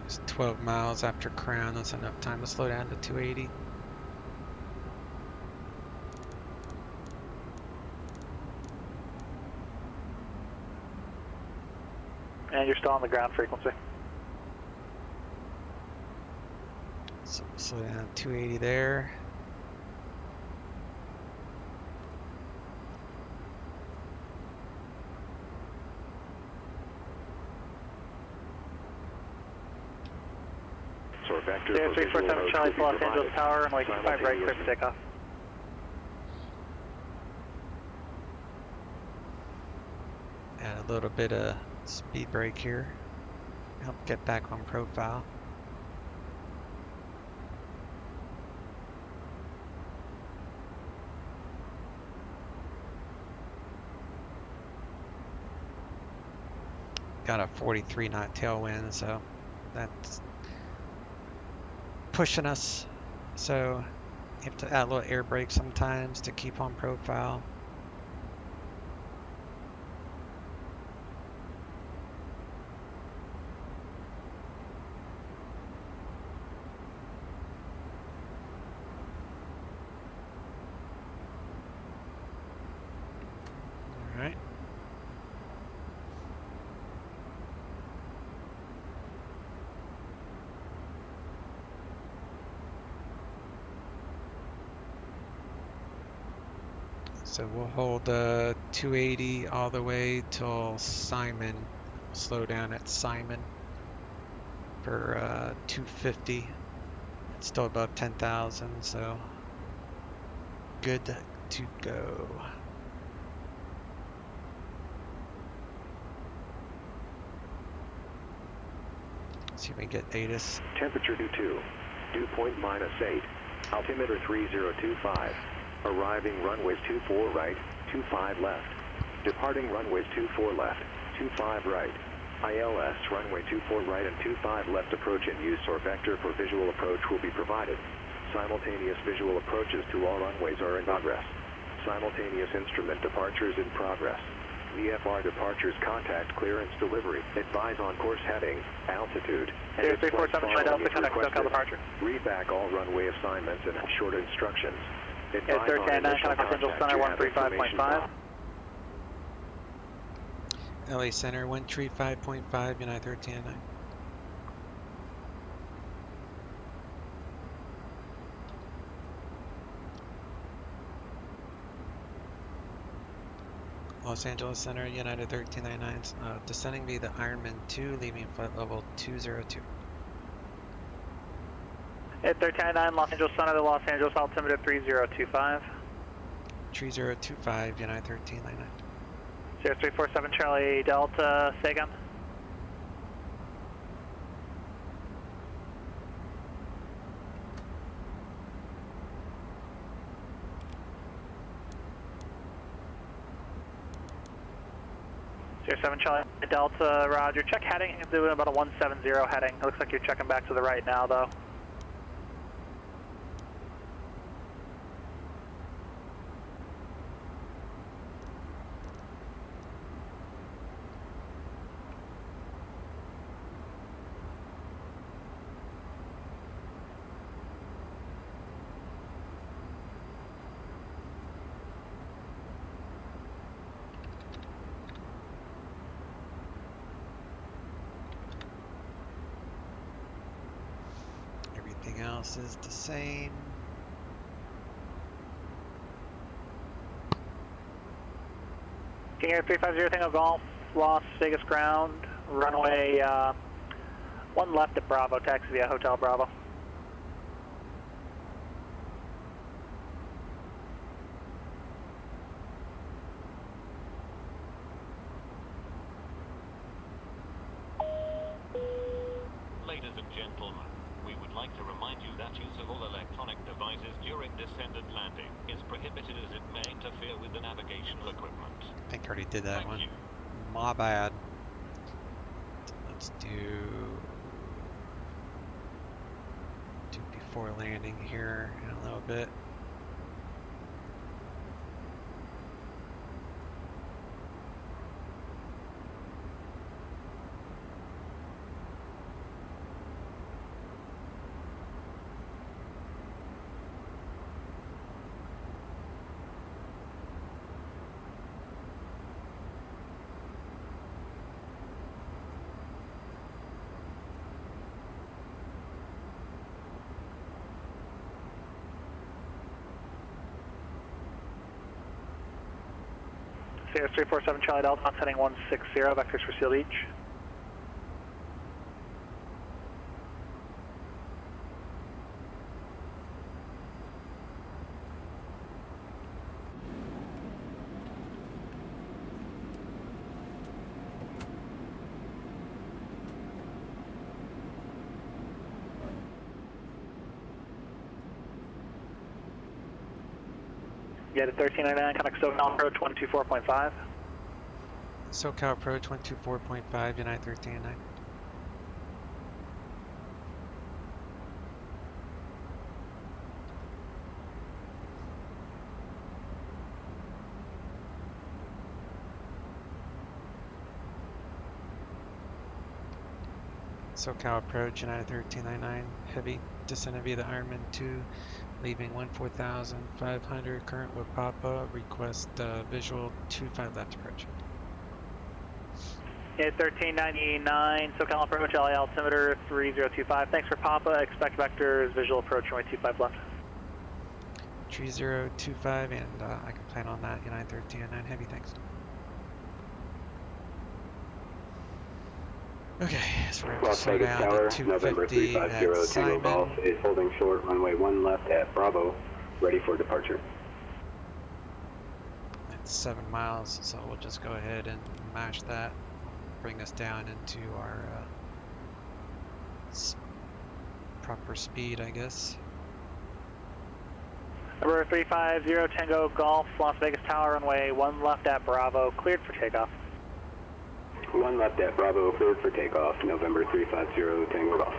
It's 12 miles after Crown. That's enough time to slow down to 280. And you're still on the ground frequency. So slow down to 280 there. So vector Sierra for visual 347 approach Charlie will be Los Angeles provided Tower, and like 5 right, clear simultaneously. for takeoff. Add a little bit of speed brake here. Help get back on profile. Got a 43 knot tailwind, so that's pushing us. So you have to add a little air brake sometimes to keep on profile. All right. So we'll hold 280 all the way till Simon. We'll slow down at Simon for 250. It's still above 10,000, so good to go. See if we can get ATIS. Temperature due 2. Dew point -8. Altimeter 3025. Arriving runways 24 right, 25 left. Departing runways 24 left, 25 right. ILS runway 24 right and 25 left approach in use or vector for visual approach will be provided. Simultaneous visual approaches to all runways are in progress. Simultaneous instrument departures in progress. VFR departures contact clearance delivery. Advise on course heading, altitude, and if flight following is requested. Read back all runway assignments and short instructions. Advise on initial contact. You have information box. LA Center 135.5, United 1399. Los Angeles Center, United 1399, descending via the Ironman 2, leaving flight level 202. At 1399, Los Angeles Center, the Los Angeles altimeter 3025. 3025, United 1399. 0347 Charlie Delta, say again. Seven Charlie Delta, Roger. Check heading. You're doing about a 170 heading. It looks like you're checking back to the right now, though. Everything else is the same. King Air 350 Tango Golf, Las Vegas ground, runway 1 left at Bravo, taxi via Hotel Bravo. Ladies and gentlemen, we would like to remind you that use of all electronic devices during descent and landing is prohibited as it may interfere with the navigational equipment. I think I already did that Thank one. you. My bad. Let's do before landing here in a little bit. CS 347 Charlie Delta, heading 160, vectors for Seal Beach. Yeah, to 1399, contact SoCal approach 124.5. SoCal approach 124.5, United 1399. SoCal approach, United 1399, heavy, descending via the Ironman 2, leaving 14,500, current with Papa, request visual 25 left approach. Yeah, 1399, SoCal approach, LA altimeter 3025. Thanks for Papa, expect vectors, visual approach, runway 25 left. 3025, and I can plan on that United 1309 Heavy, thanks. Okay, so we're going to Las slow Vegas down Tower, to November 250 at 350 Tango Golf Simon. is holding short, runway 1 left at Bravo, ready for departure. It's 7 miles, so we'll just go ahead and mash that. Bring us down into our proper speed, I guess. Number 350 Tango Golf, Las Vegas Tower, runway 1 left at Bravo, cleared for takeoff. 1 left at Bravo, cleared for takeoff, November 350 Tango Golf.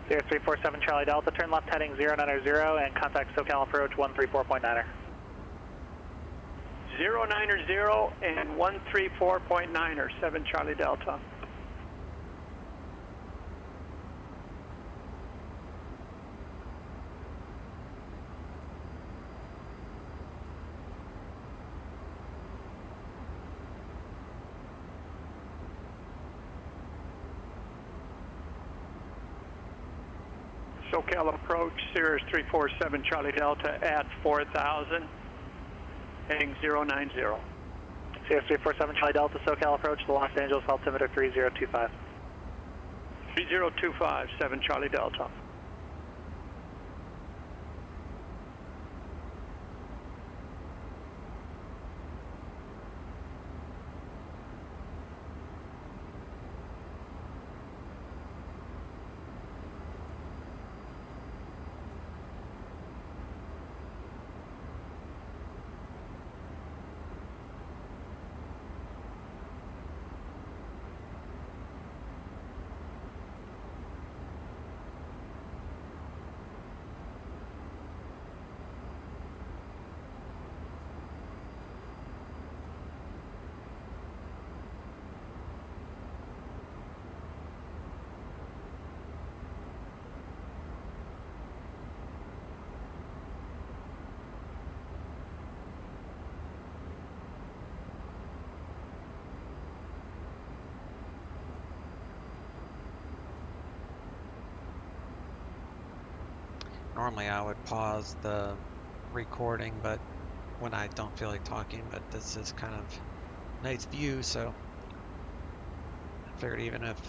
Sierra 347 Charlie Delta, turn left heading 090 and contact SoCal approach 134.9er. 090 and 134.9er, 7 Charlie Delta. SoCal approach, Cirrus 347 Charlie Delta at 4,000, heading 090. Sierra 347 Charlie Delta, SoCal approach to Los Angeles, altimeter 3025. 3025, 7 Charlie Delta. Normally I would pause the recording, but when I don't feel like talking, but this is kind of nice view, so I figured even if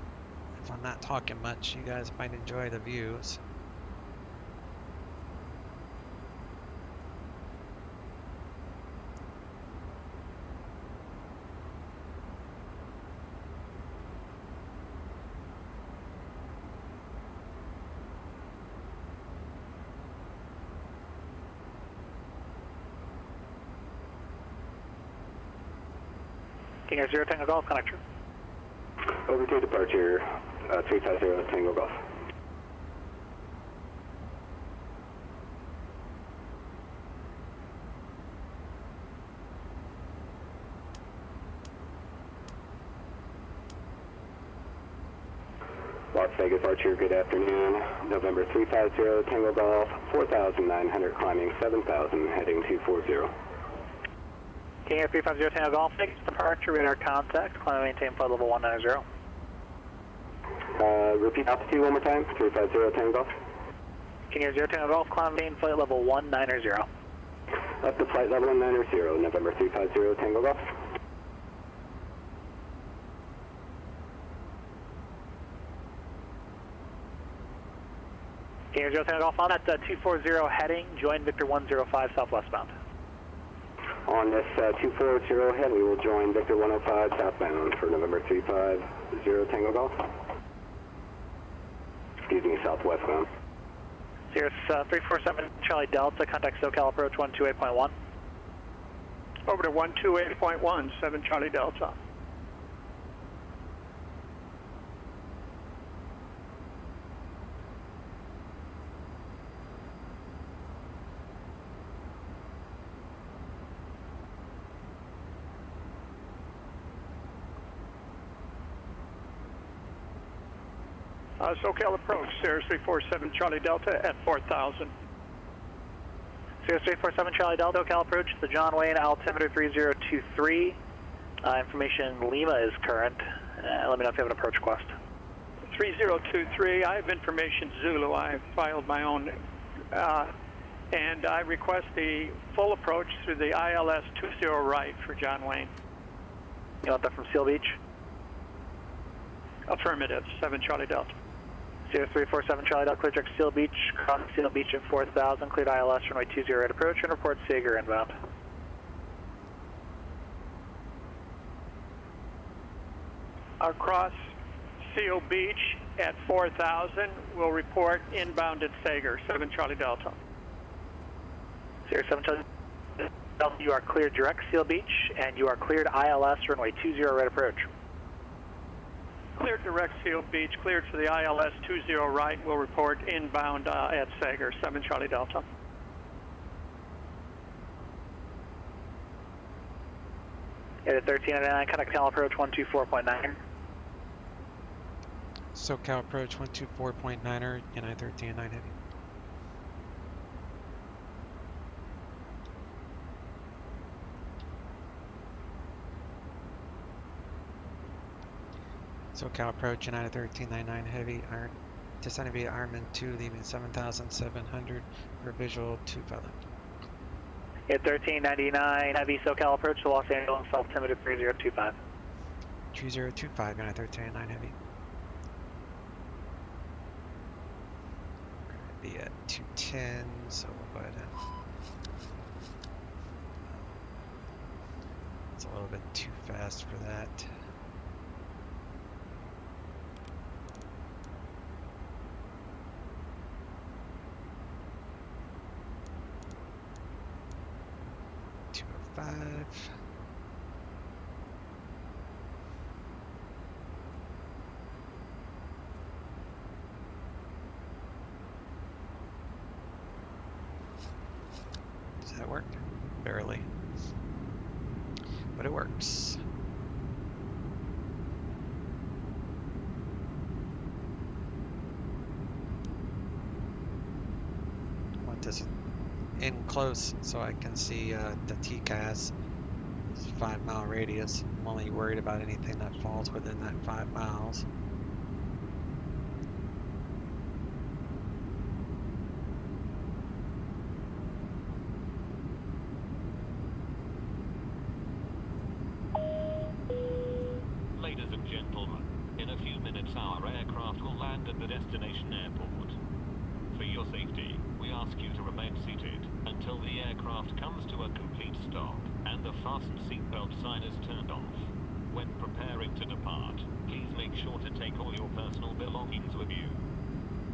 I'm not talking much, you guys might enjoy the views. King Air 0 Tango Golf, connector. Over to departure, 350 Tango Golf. Las Vegas Archer, good afternoon. November 350 Tango Golf, 4,900 climbing 7,000, heading 240. King Air 350 Tango Golf, next departure, radar contact, climb and maintain flight level 190. Repeat altitude one more time, 350 Tango Golf. King Air 0 Tango Golf, climb and maintain flight level 190. Up to flight level 190, November 350 Tango Golf. King Air 0 Tango Golf, on that 240 heading, join Victor 105 southwest bound. On this 240 head, we will join Victor 105 southbound for November 350 Tango Golf. Excuse me, southwestbound. Cirrus 347 Charlie Delta, contact SoCal approach 128.1. Over to 128.1, 7 Charlie Delta. SoCal approach, Cirrus 347 Charlie Delta at 4,000. Cirrus 347 Charlie Delta, SoCal approach to the John Wayne, altimeter 3023. Information Lima is current. Let me know if you have an approach request. 3023, I have information Zulu. I filed my own, and I request the full approach through the ILS 20 right for John Wayne. You want that from Seal Beach? Affirmative, 7 Charlie Delta. 0347 Charlie Delta, clear direct Seal Beach, cross Seal Beach at 4000, cleared ILS runway 20 right approach, and report Sager inbound. Across Seal Beach at 4000, we'll report inbound at Sager, 7 Charlie Delta. 07 Charlie Delta, you are cleared direct Seal Beach, and you are cleared ILS runway 20 right approach. Cleared direct Seal Beach, cleared for the ILS 20 right, we'll report inbound at Sager, 7 Charlie Delta. At 1399, contact channel approach 124.9. SoCal approach 124.9er, United 13 9 heavy. SoCal approach United 1399 heavy, descending via Ironman 2, leaving 7,700 for visual 25 left. At 1399, heavy SoCal approach to Los Angeles, altimeter 3025. 3025, United 1399 heavy. We're going to be at 210, so we'll go ahead and... It's a little bit too fast for that. Does that work? Barely. But it works. I want this in close so I can see the TCAS. 5 mile radius. I'm only worried about anything that falls within that 5 miles. Ladies and gentlemen, in a few minutes our aircraft will land at the destination airport. For your safety, we ask you to remain seated until the aircraft comes to a complete stop and the fasten seatbelt sign is turned off. When preparing to depart, please make sure to take all your personal belongings with you.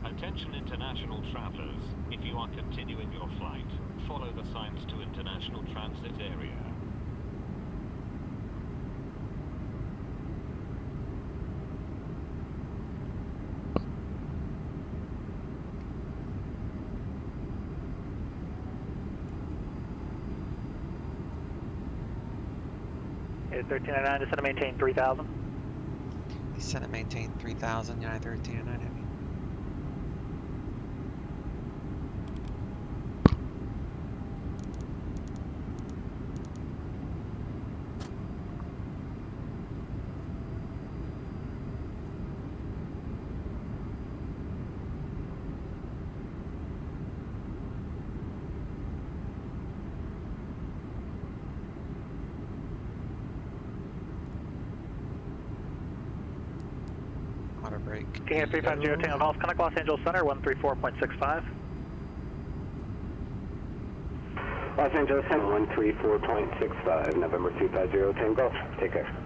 Attention international travelers, if you are continuing your flight, follow the signs to international transit area. At 1399, descend to maintain 3000. Descend and maintain 3000, United 1399 heavy. Auto brake. King 350 Tango Golf, contact Los Angeles Center 134.65. Los Angeles Center 134.65, November 250 Tango Golf. Take care.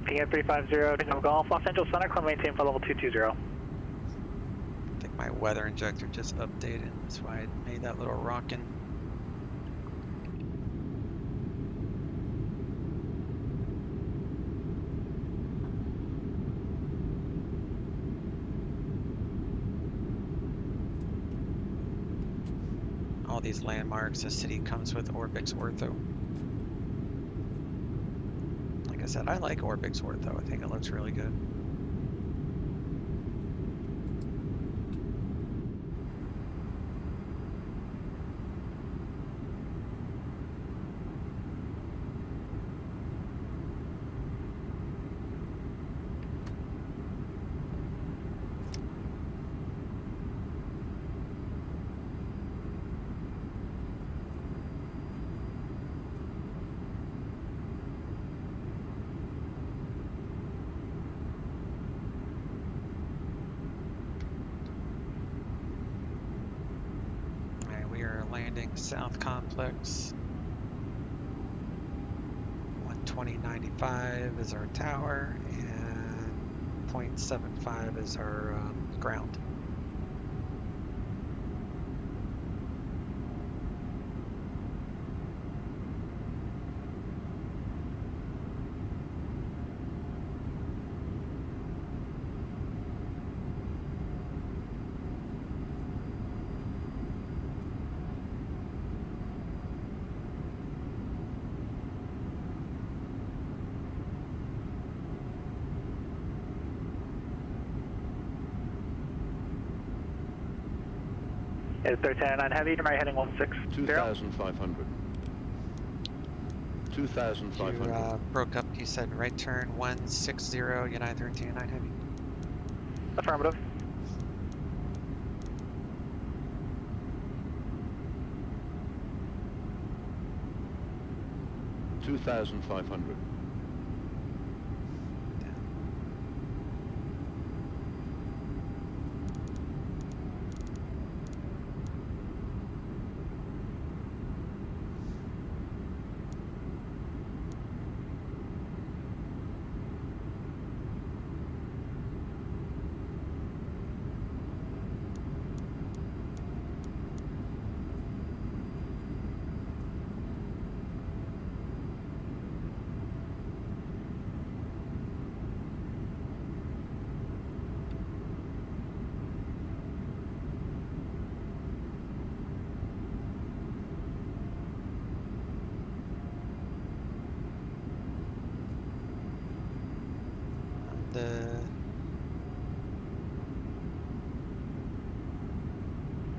King 350 Tango Golf, Los Angeles Center, climb maintain for level 220. I think my weather injector just updated. That's why I made that little rockin'. All these landmarks, the city comes with Orbix Ortho. like I said, I like Orbic's Ortho. I think it looks really good. Landing South Complex. 120.95 is our tower, and 0.75 is our ground. It's 310 heavy, turn right heading 160. 2,500. 2,500. You broke up, you said right turn 160, United 1309 heavy. Affirmative. $2,500.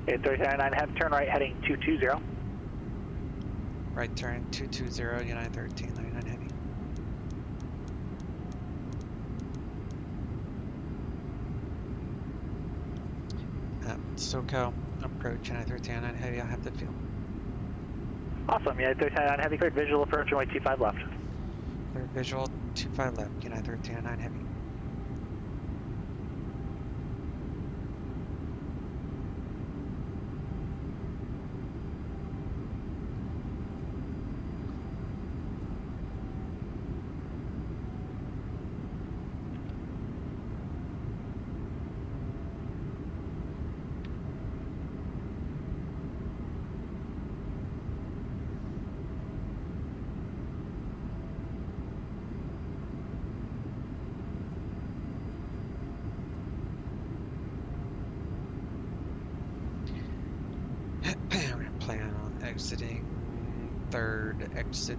Okay, 309 heavy, turn right heading 220. Right turn 220, United 1399 heavy. SoCal approach, United 1399 heavy, I have the field. Awesome, United 309 heavy, cleared visual approach, runway 25 left. Clear visual, 25 left, United 1399 heavy. We're gonna plan on exiting third exit.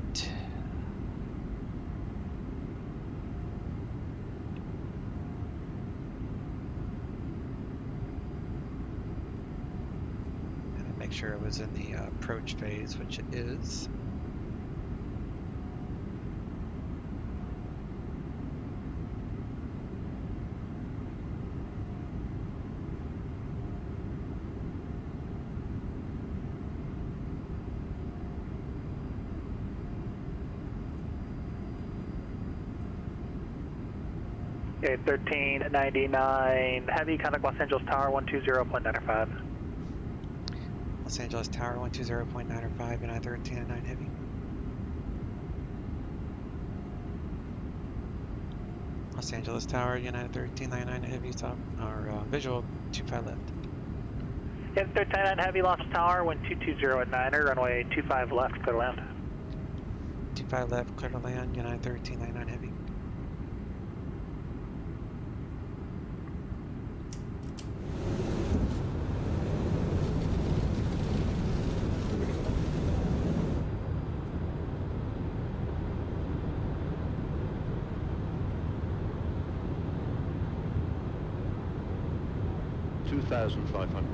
And make sure it was in the approach phase, which it is. Okay, 1399 heavy, contact Los Angeles Tower 120.95. Los Angeles Tower 120.95, United 1399 heavy. Los Angeles Tower, United 1399 heavy, top, or visual 25 left. Yeah, 1399 heavy, Los Tower 122 at 9er, runway 25 left, clear to land. 25 left, clear to land, United 1399 heavy. 2,500.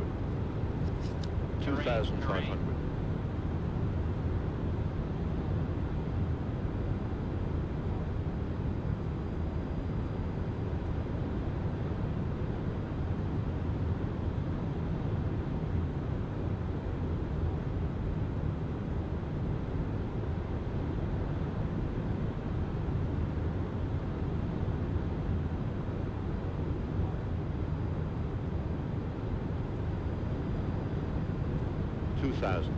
2,500. $2,000.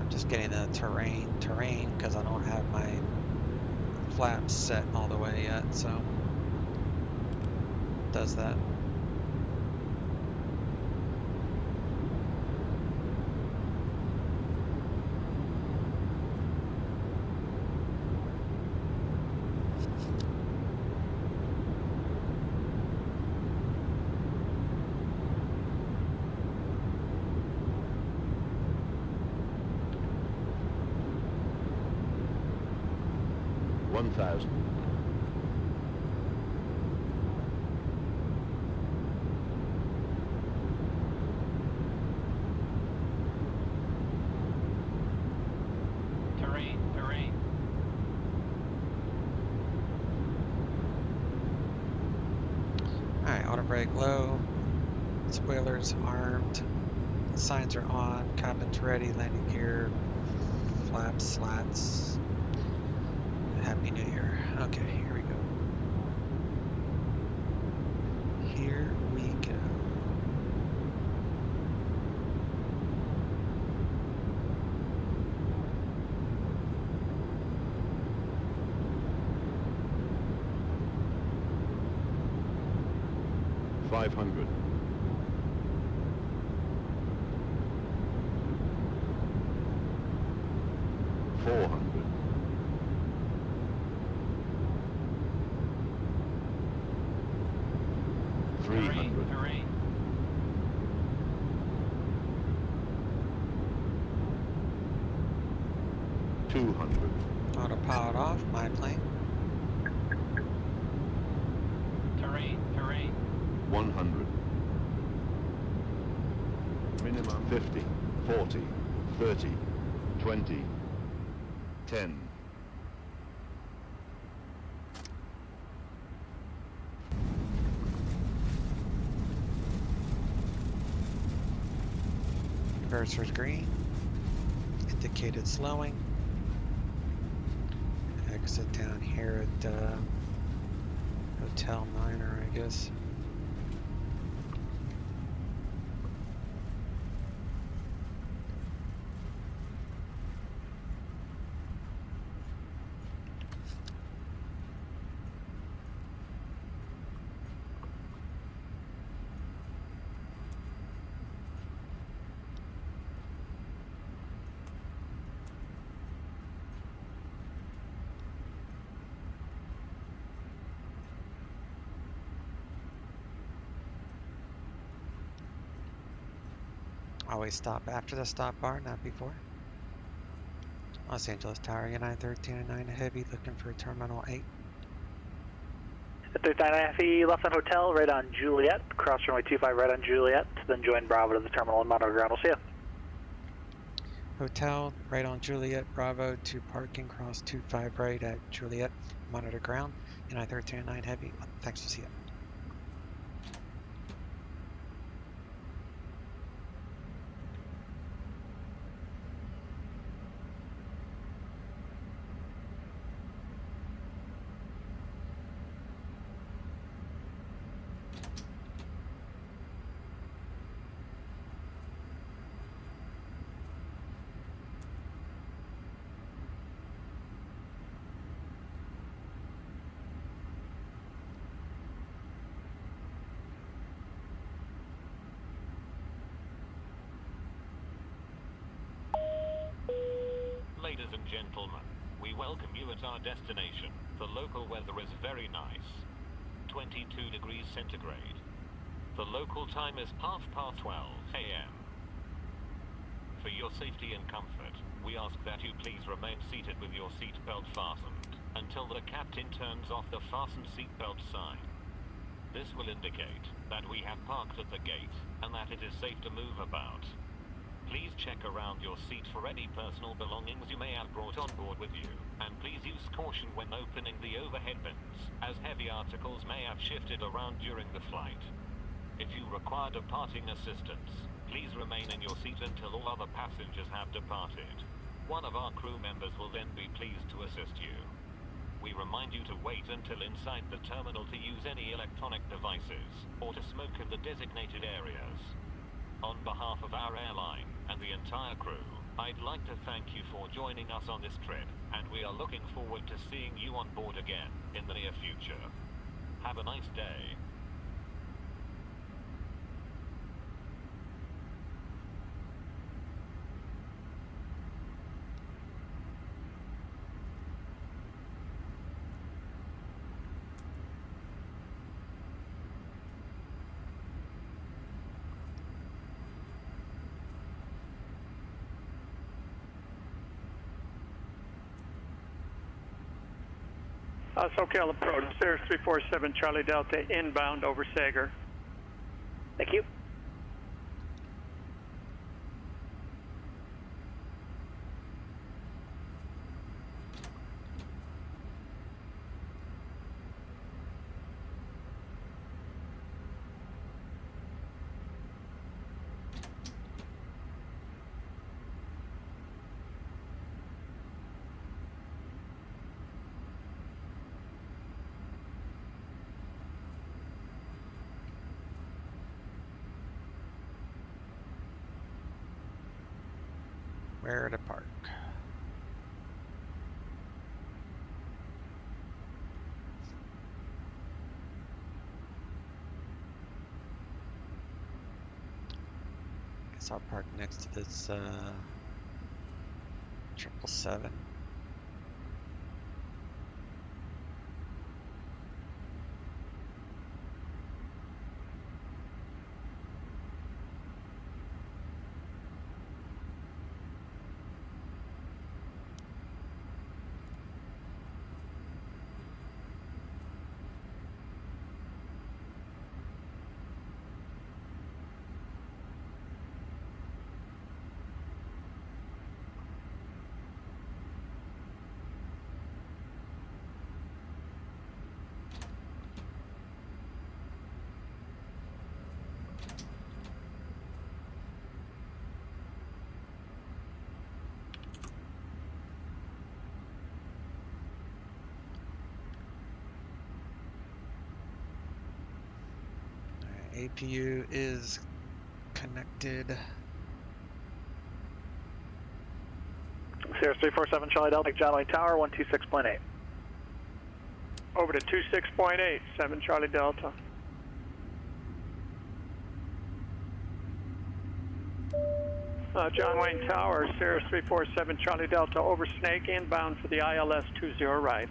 I'm just getting the terrain because I don't have my flaps set all the way yet, so it does that. $1,000. Terrain. Alright, auto brake low, spoilers armed, signs are on, cabin's ready, landing gear, flaps, slats. Happy New Year. Okay, here we go. Here we go. $500. $400. $300. $200. Autopilot off, my plane. Terrain. 100. Minimum 50, 40, 30, 20, 10. Cursor's green. Indicated slowing. Exit down here at Hotel Niner, I guess. Always stop after the stop bar, not before. Los Angeles Tower, United 13 and 9 Heavy, looking for Terminal 8. 39 FE, left on Hotel, right on Juliet, cross runway 25 right on Juliet, then join Bravo to the terminal and monitor ground. We'll see you. Hotel, right on Juliet, Bravo to parking, cross 25 right at Juliet, monitor ground, United 13 and 9 Heavy. Thanks, we'll see you. Ladies and gentlemen, We welcome you at our destination. The local weather is very nice. 22 degrees centigrade. The local time is 12:30 a.m. For your safety and comfort, we ask that you please remain seated with your seatbelt fastened until the captain turns off the fasten seatbelt sign. This will indicate that we have parked at the gate and that it is safe to move about. Please check around your seat for any personal belongings you may have brought on board with you, and please use caution when opening the overhead bins, as heavy articles may have shifted around during the flight. If you require departing assistance, please remain in your seat until all other passengers have departed. One of our crew members will then be pleased to assist you. We remind you to wait until inside the terminal to use any electronic devices, or to smoke in the designated areas. On behalf of our airline and the entire crew, I'd like to thank you for joining us on this trip, and we are looking forward to seeing you on board again in the near future. Have a nice day. SoCal approach, Sirius 347 Charlie Delta inbound over Sager. Thank you. Where to park? Guess I'll park next to this 777. APU is connected. Sirius 347 Charlie Delta, John Wayne Tower, 126.8. Over to 26.8, 7 Charlie Delta. John Wayne Tower, Sirius 347 Charlie Delta over Snake inbound for the ILS 20 right.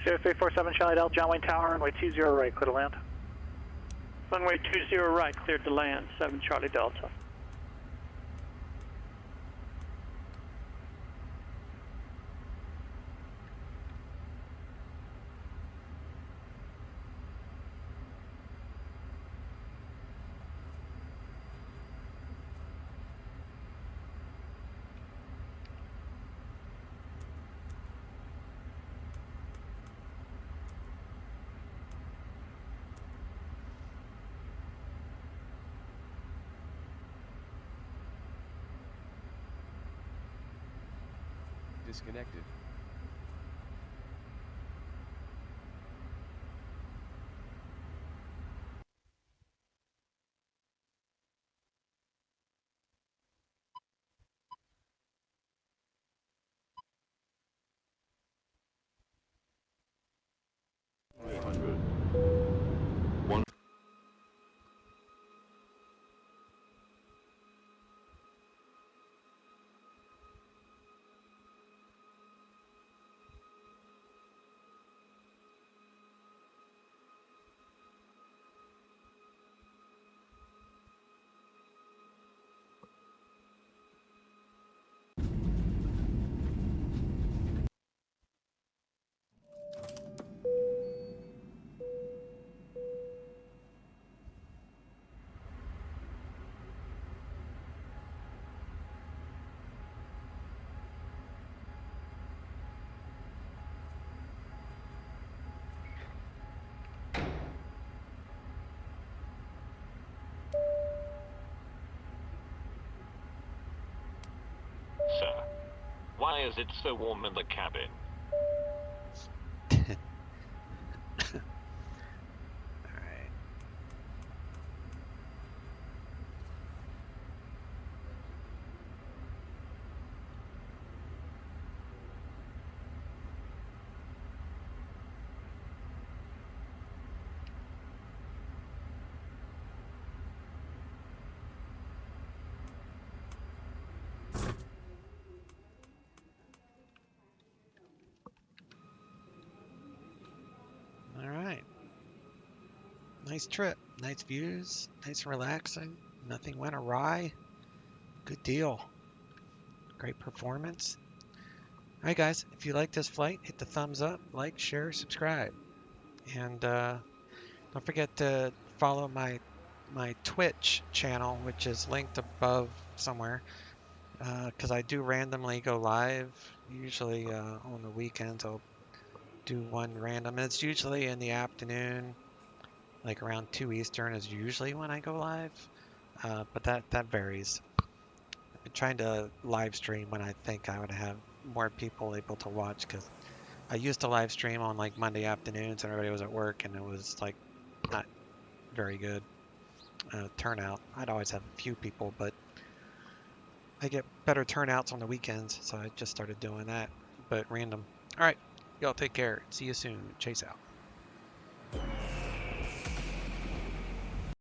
Sirius 347 Charlie Delta, John Wayne Tower, runway 20 right, clear to land. Runway 20 right, cleared to land, 7 Charlie Delta. Disconnected. Why is it so warm in the cabin? Alright. Alright. Nice trip. Nice views. Nice and relaxing. Nothing went awry. Good deal. Great performance. Alright guys, if you like this flight, hit the thumbs up, like, share, subscribe. And don't forget to follow my Twitch channel, which is linked above somewhere, because I do randomly go live. Usually on the weekends I'll do one random. It's usually in the afternoon, like around 2 Eastern is usually when I go live, but that varies. I've been trying to live stream when I think I would have more people able to watch, because I used to live stream on like Monday afternoons and everybody was at work and it was like not very good turnout. I'd always have a few people, but I get better turnouts on the weekends, so I just started doing that, but random. All right, y'all take care. See you soon. Chase out.